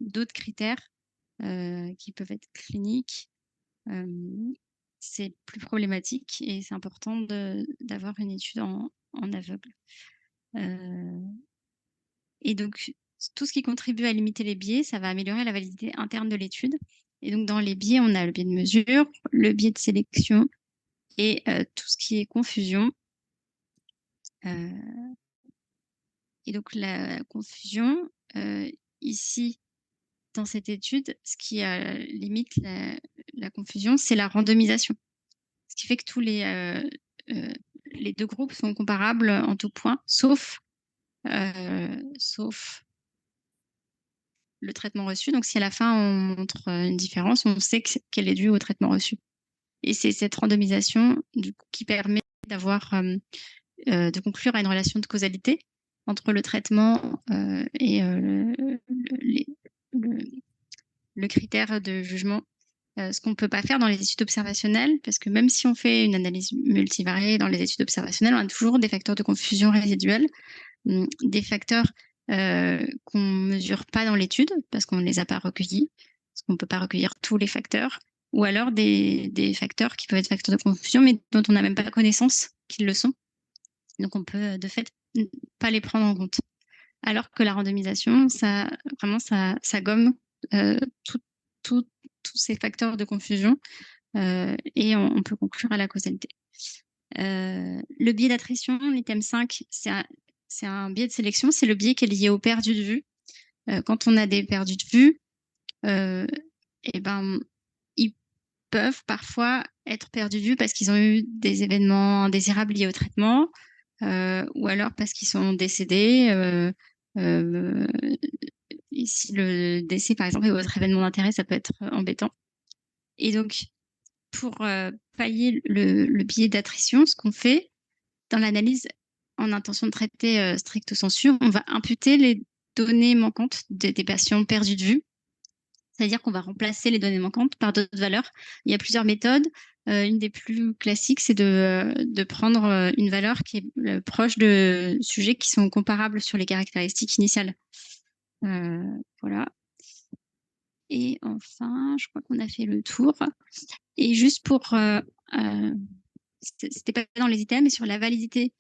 d'autres critères qui peuvent être cliniques, c'est plus problématique et c'est important d'avoir une étude en aveugle. Et donc, tout ce qui contribue à limiter les biais, ça va améliorer la validité interne de l'étude. Et donc, dans les biais, on a le biais de mesure, le biais de sélection et tout ce qui est confusion. Et donc, la confusion, ici, dans cette étude, ce qui limite la confusion, c'est la randomisation. Ce qui fait que tous les 2 groupes sont comparables en tout point, sauf le traitement reçu. Donc, si à la fin, on montre une différence, on sait qu'elle est due au traitement reçu. Et c'est cette randomisation du coup, qui permet d'avoir, de conclure à une relation de causalité entre le traitement et le critère de jugement. Ce qu'on ne peut pas faire dans les études observationnelles, parce que même si on fait une analyse multivariée dans les études observationnelles, on a toujours des facteurs de confusion résiduelle, des facteurs qu'on ne mesure pas dans l'étude, parce qu'on ne les a pas recueillis, parce qu'on ne peut pas recueillir tous les facteurs, ou alors des facteurs qui peuvent être facteurs de confusion, mais dont on n'a même pas connaissance qu'ils le sont. Donc on peut de fait pas les prendre en compte. Alors que la randomisation, ça gomme tous ces facteurs de confusion et on peut conclure à la causalité. Le biais d'attrition, l'item 5, c'est un biais de sélection, c'est le biais qui est lié aux perdus de vue. Quand on a des perdus de vue, ils peuvent parfois être perdus de vue parce qu'ils ont eu des événements indésirables liés au traitement, ou alors parce qu'ils sont décédés. Et si le décès, par exemple, est votre événement d'intérêt, ça peut être embêtant. Et donc, pour pallier le biais d'attrition, ce qu'on fait dans l'analyse en intention de traiter stricto sensu, on va imputer les données manquantes des patients perdus de vue. C'est-à-dire qu'on va remplacer les données manquantes par d'autres valeurs. Il y a plusieurs méthodes. Une des plus classiques, c'est de prendre une valeur qui est proche de sujets qui sont comparables sur les caractéristiques initiales. Voilà. Et enfin, je crois qu'on a fait le tour. Et juste pour... c'était pas dans les items, mais sur la validité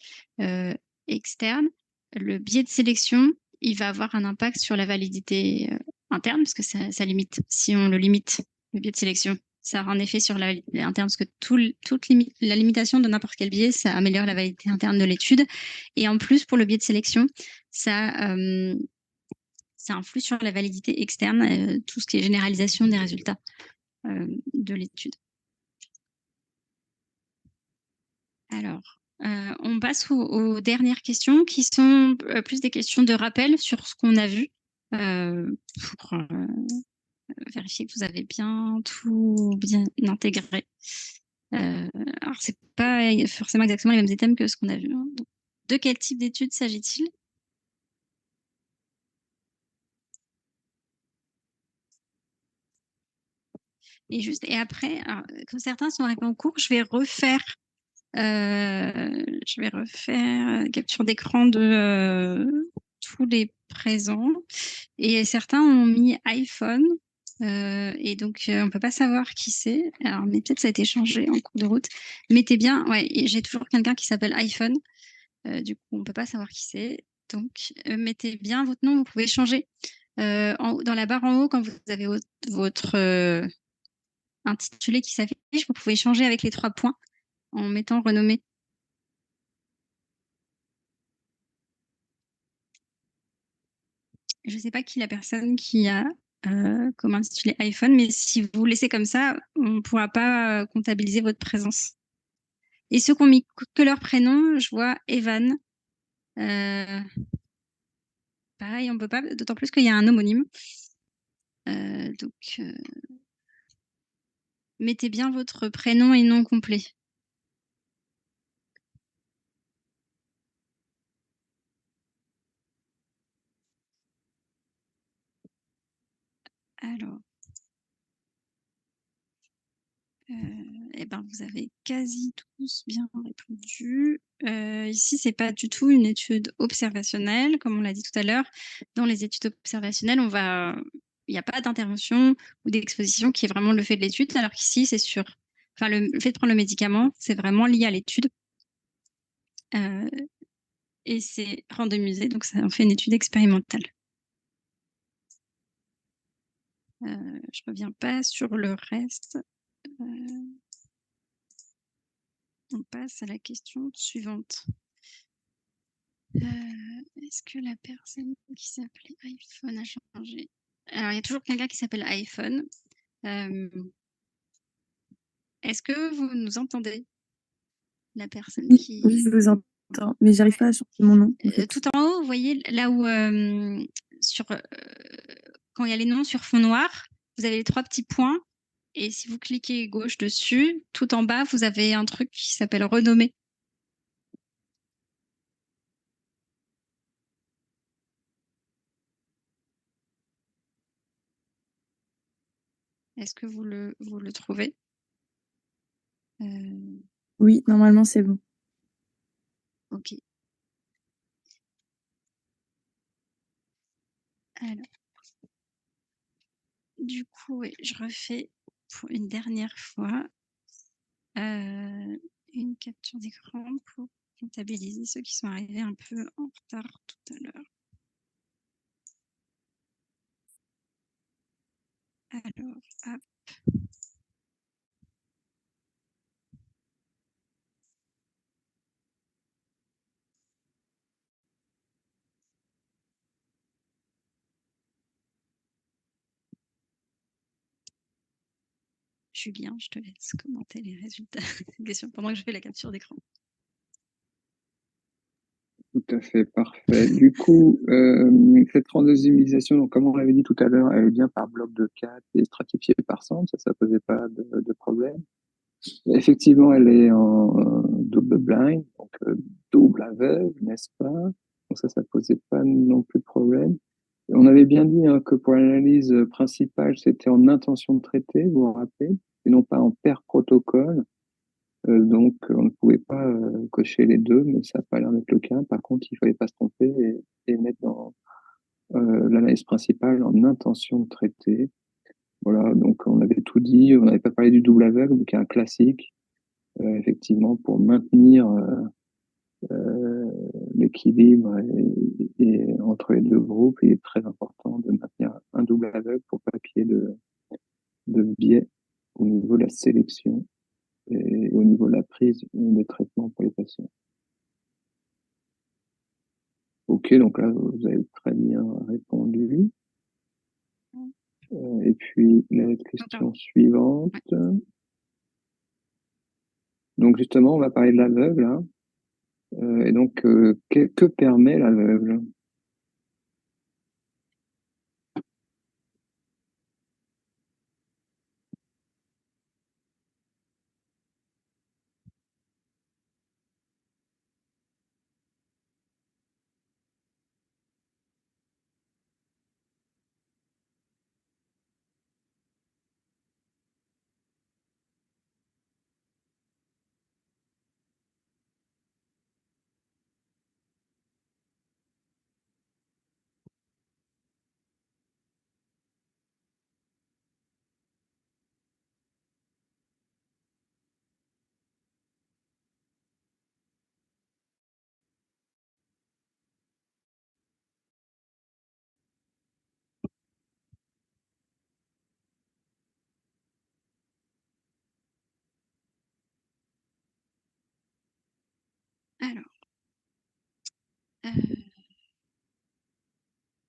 externe, le biais de sélection, il va avoir un impact sur la validité interne, parce que ça limite, si on le limite, le biais de sélection, ça aura un effet sur la validité interne, parce que la limitation de n'importe quel biais, ça améliore la validité interne de l'étude. Et en plus, pour le biais de sélection, ça influe sur la validité externe, tout ce qui est généralisation des résultats de l'étude. Alors, on passe aux dernières questions qui sont plus des questions de rappel sur ce qu'on a vu pour vérifier que vous avez tout bien intégré. Alors, c'est pas forcément exactement les mêmes items que ce qu'on a vu. Hein. Donc, de quel type d'études s'agit-il? Et après, alors, comme certains sont arrivés en cours, je vais refaire capture d'écran de tous les présents. Et certains ont mis iPhone. Et donc, on ne peut pas savoir qui c'est. Alors, mais peut-être ça a été changé en cours de route. Mettez bien, ouais, j'ai toujours quelqu'un qui s'appelle iPhone. Du coup, on ne peut pas savoir qui c'est. Donc, mettez bien votre nom. Vous pouvez changer. Dans la barre en haut, quand vous avez votre intitulé qui s'affiche, vous pouvez changer avec les 3 points en mettant renommé. Je ne sais pas qui la personne qui a comme intitulé iPhone, mais si vous laissez comme ça, on ne pourra pas comptabiliser votre présence. Et ceux qui ont mis que leur prénom, je vois Evan. Pareil, on ne peut pas, d'autant plus qu'il y a un homonyme. Donc, mettez bien votre prénom et nom complet. Alors, vous avez quasi tous bien répondu. Ici, c'est pas du tout une étude observationnelle, comme on l'a dit tout à l'heure. Dans les études observationnelles, il n'y a pas d'intervention ou d'exposition qui est vraiment le fait de l'étude, alors qu'ici, c'est sûr. Enfin, le fait de prendre le médicament, c'est vraiment lié à l'étude. Et c'est randomisé, donc ça en fait une étude expérimentale. Je reviens pas sur le reste. On passe à la question suivante. Est-ce que la personne qui s'appelait iPhone a changé? Alors, il y a toujours quelqu'un qui s'appelle iPhone. Est-ce que vous nous entendez? La personne qui... Oui, je vous entends, mais j'arrive pas à changer mon nom. En fait. Tout en haut, vous voyez là où, quand il y a les noms sur fond noir, vous avez les 3 petits points. Et si vous cliquez gauche dessus, tout en bas, vous avez un truc qui s'appelle renommer. Est-ce que vous le trouvez? Oui, normalement, c'est bon. Ok. Alors, du coup, ouais, je refais pour une dernière fois une capture d'écran pour comptabiliser ceux qui sont arrivés un peu en retard tout à l'heure. Alors, hop. Julien, je te laisse commenter les résultats des questions pendant que je fais la capture d'écran. Tout à fait, parfait. Du coup, cette randomisation, donc, comme on l'avait dit tout à l'heure, elle est bien par bloc de 4 et stratifiée par centre, ça posait pas de problème. Effectivement, elle est en double blind, donc double aveugle, n'est-ce pas? Donc ça posait pas non plus de problème. Et on avait bien dit que pour l'analyse principale, c'était en intention de traiter, vous vous rappelez, et non pas en pair protocole. Donc, on ne pouvait pas cocher les deux, mais ça n'a pas l'air d'être le cas. Par contre, il fallait pas se tromper et mettre dans l'analyse principale en intention de traiter. Voilà, donc on avait tout dit. On n'avait pas parlé du double aveugle, mais qui est un classique, effectivement, pour maintenir l'équilibre entre les deux groupes. Il est très important de maintenir un double aveugle pour pas qu'il y ait de biais au niveau de la sélection et au niveau de la prise des traitements pour les patients. Ok, donc là, vous avez très bien répondu. Et puis, la question suivante. Donc, justement, on va parler de l'aveugle. Hein. Et donc, que permet l'aveugle?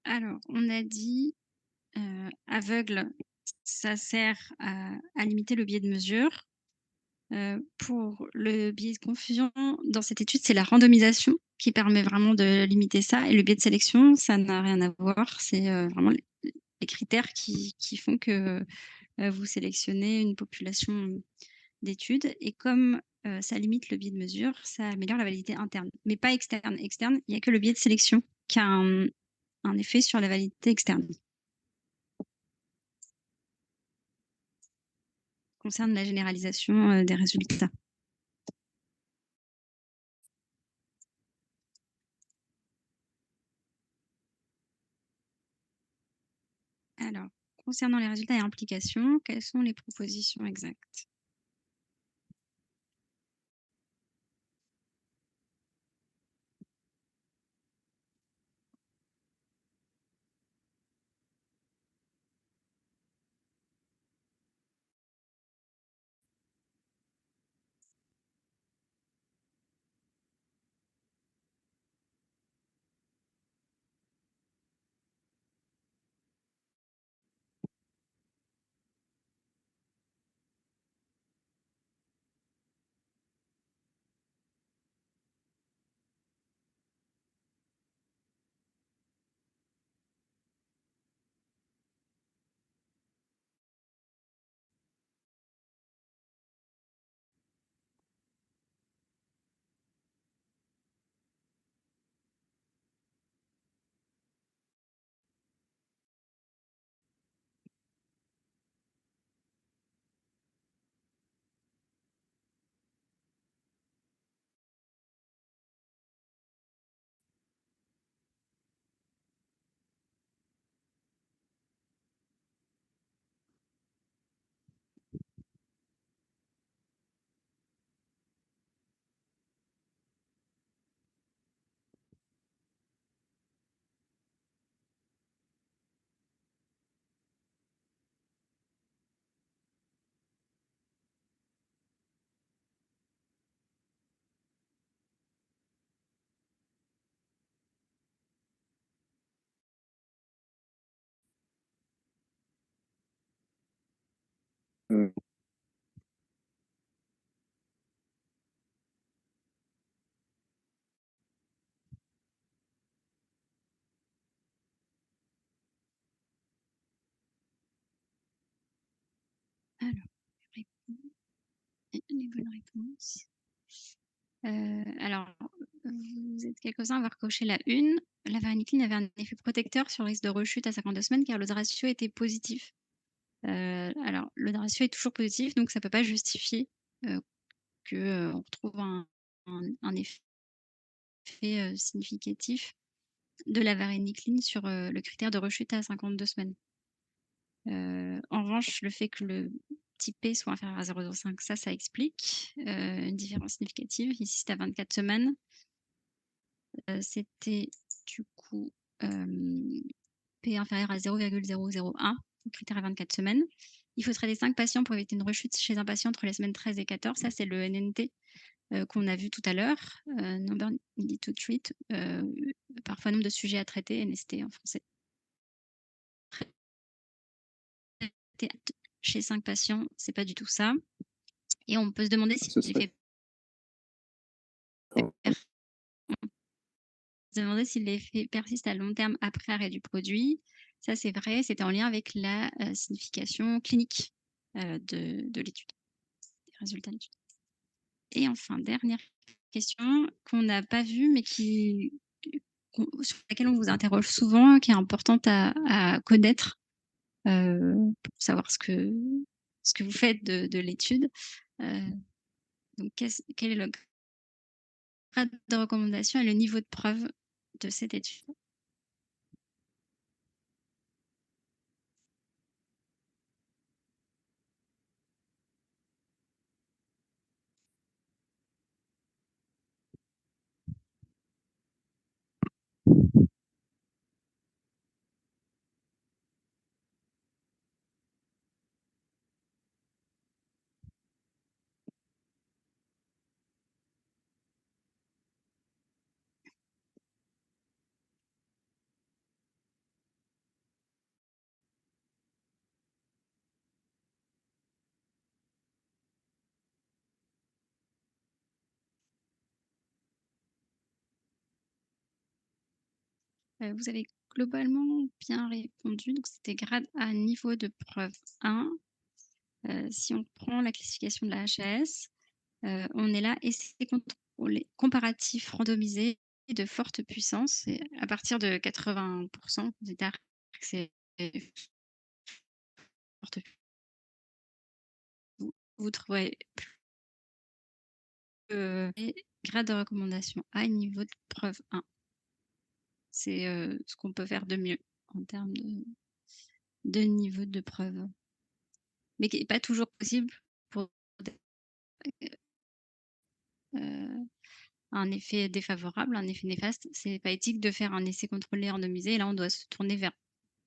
Alors, on a dit aveugle, ça sert à limiter le biais de mesure. Pour le biais de confusion, dans cette étude, c'est la randomisation qui permet vraiment de limiter ça. Et le biais de sélection, ça n'a rien à voir. C'est vraiment les critères qui font que vous sélectionnez une population d'études. Et comme ça limite le biais de mesure, ça améliore la validité interne, mais pas externe. Externe, il n'y a que le biais de sélection qui a un effet sur la validité externe. Concerne la généralisation des résultats. Alors, concernant les résultats et implications, quelles sont les propositions exactes? Euh, Alors, les bonnes réponses. Alors, vous êtes quelques-uns à avoir coché la une. La varenicline avait un effet protecteur sur le risque de rechute à 52 semaines car le ratio était positif. Alors, le ratio est toujours positif, donc ça ne peut pas justifier qu'on retrouve un effet significatif de la varenicline sur le critère de rechute à 52 semaines. En revanche, le fait que le petit p soit inférieur à 0,05, ça explique une différence significative. Ici, c'est à 24 semaines. C'était du coup p inférieur à 0,001, le critère à 24 semaines. Il faut traiter 5 patients pour éviter une rechute chez un patient entre les semaines 13 et 14. Ça, c'est le NNT qu'on a vu tout à l'heure. Number needed to treat. Parfois, nombre de sujets à traiter, NST en français. Chez 5 patients, c'est pas du tout ça. Et on peut se demander si ce serait... l'effet persiste à long terme après arrêt du produit. Ça, c'est vrai, c'était en lien avec la signification clinique de l'étude, des résultats de l'étude. Et enfin, dernière question qu'on n'a pas vue, mais sur laquelle on vous interroge souvent, qui est importante à connaître pour savoir ce que vous faites de l'étude. Donc, quel est le grade de recommandation et le niveau de preuve de cette étude? Vous avez globalement bien répondu. Donc, c'était grade A, niveau de preuve 1. Si on prend la classification de la HAS, on est là, essai contrôlé, comparatif randomisé de forte puissance. Et à partir de 80%, c'est forte puissance. Vous trouverez grade de recommandation A, niveau de preuve 1. C'est ce qu'on peut faire de mieux en termes de niveau de preuve. Mais qui n'est pas toujours possible pour un effet défavorable, un effet néfaste. C'est pas éthique de faire un essai contrôlé randomisé. Et là, on doit se tourner vers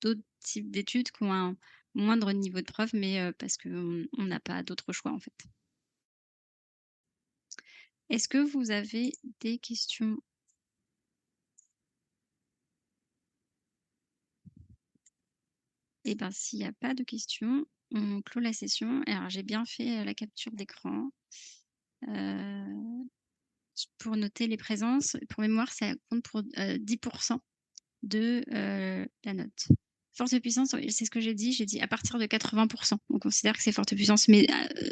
d'autres types d'études qui ont un moindre niveau de preuve, mais parce qu'on n'a pas d'autre choix en fait. Est-ce que vous avez des questions? Eh bien, s'il n'y a pas de questions, on clôt la session. Alors, j'ai bien fait la capture d'écran pour noter les présences. Pour mémoire, ça compte pour 10% de la note. Forte puissance, c'est ce que j'ai dit. J'ai dit à partir de 80%. On considère que c'est forte puissance. Mais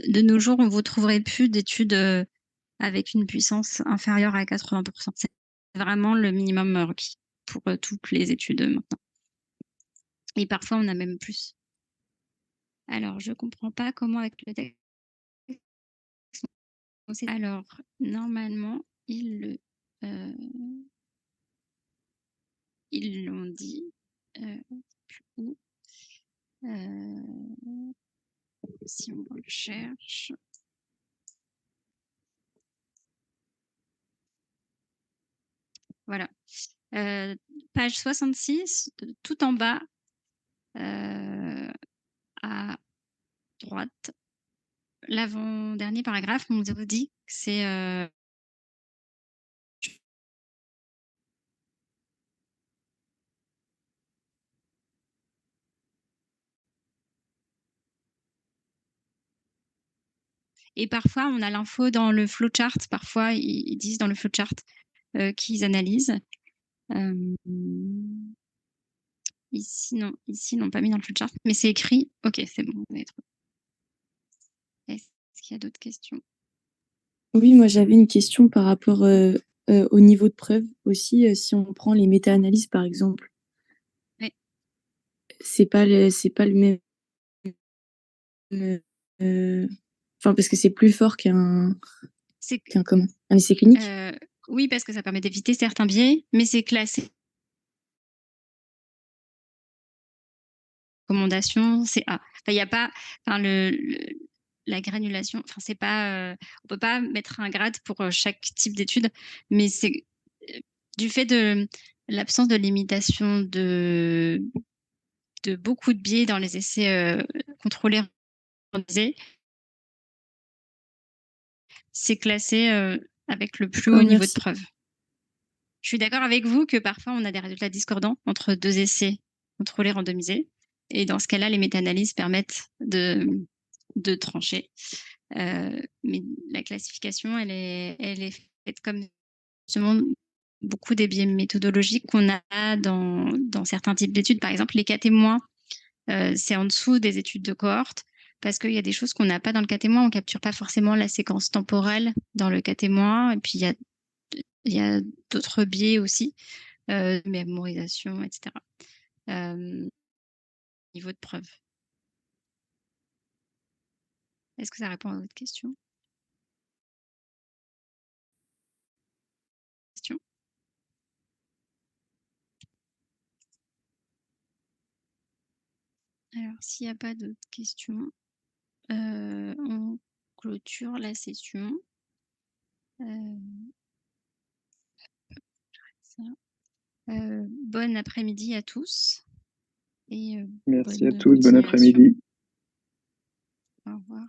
de nos jours, vous ne trouverez plus d'études avec une puissance inférieure à 80%. C'est vraiment le minimum requis pour toutes les études maintenant. Et parfois, on a même plus. Alors, je ne comprends pas comment avec le texte. Alors, normalement, ils l'ont dit. Si on recherche. Voilà. Page 66, tout en bas, à droite, l'avant-dernier paragraphe, on vous dit que c'est Et parfois, on a l'info dans le flowchart. Parfois, ils disent dans le flowchart qu'ils analysent. Ici, non. Ici, ils n'ont pas mis dans le flowchart, mais c'est écrit. Ok, c'est bon. Est-ce qu'il y a d'autres questions? Oui, moi j'avais une question par rapport au niveau de preuve aussi. Si on prend les méta-analyses par exemple, Oui. c'est pas le même. Enfin, parce que c'est plus fort qu'un comment? Un essai clinique. Oui, parce que ça permet d'éviter certains biais, mais c'est classé. Recommandation, c'est A. Enfin, il n'y a pas. Enfin, la granulation. Enfin, c'est pas. On peut pas mettre un grade pour chaque type d'étude, mais c'est du fait de l'absence de limitation de beaucoup de biais dans les essais contrôlés randomisés. C'est classé avec le plus haut niveau de preuve. Je suis d'accord avec vous que parfois on a des résultats discordants entre deux essais contrôlés randomisés. Et dans ce cas-là, les méta-analyses permettent de trancher. Mais la classification, elle est faite comme justement beaucoup des biais méthodologiques qu'on a dans certains types d'études. Par exemple, les cas témoins, c'est en dessous des études de cohorte parce qu'il y a des choses qu'on n'a pas dans le cas témoin. On ne capture pas forcément la séquence temporelle dans le cas témoin. Et puis, il y a d'autres biais aussi, mémorisation, etc. Niveau de preuve. Est-ce que ça répond à votre question? Alors, s'il n'y a pas d'autres questions, on clôture la session. Bon après-midi à tous. Et merci à tous, bon après-midi. Au revoir.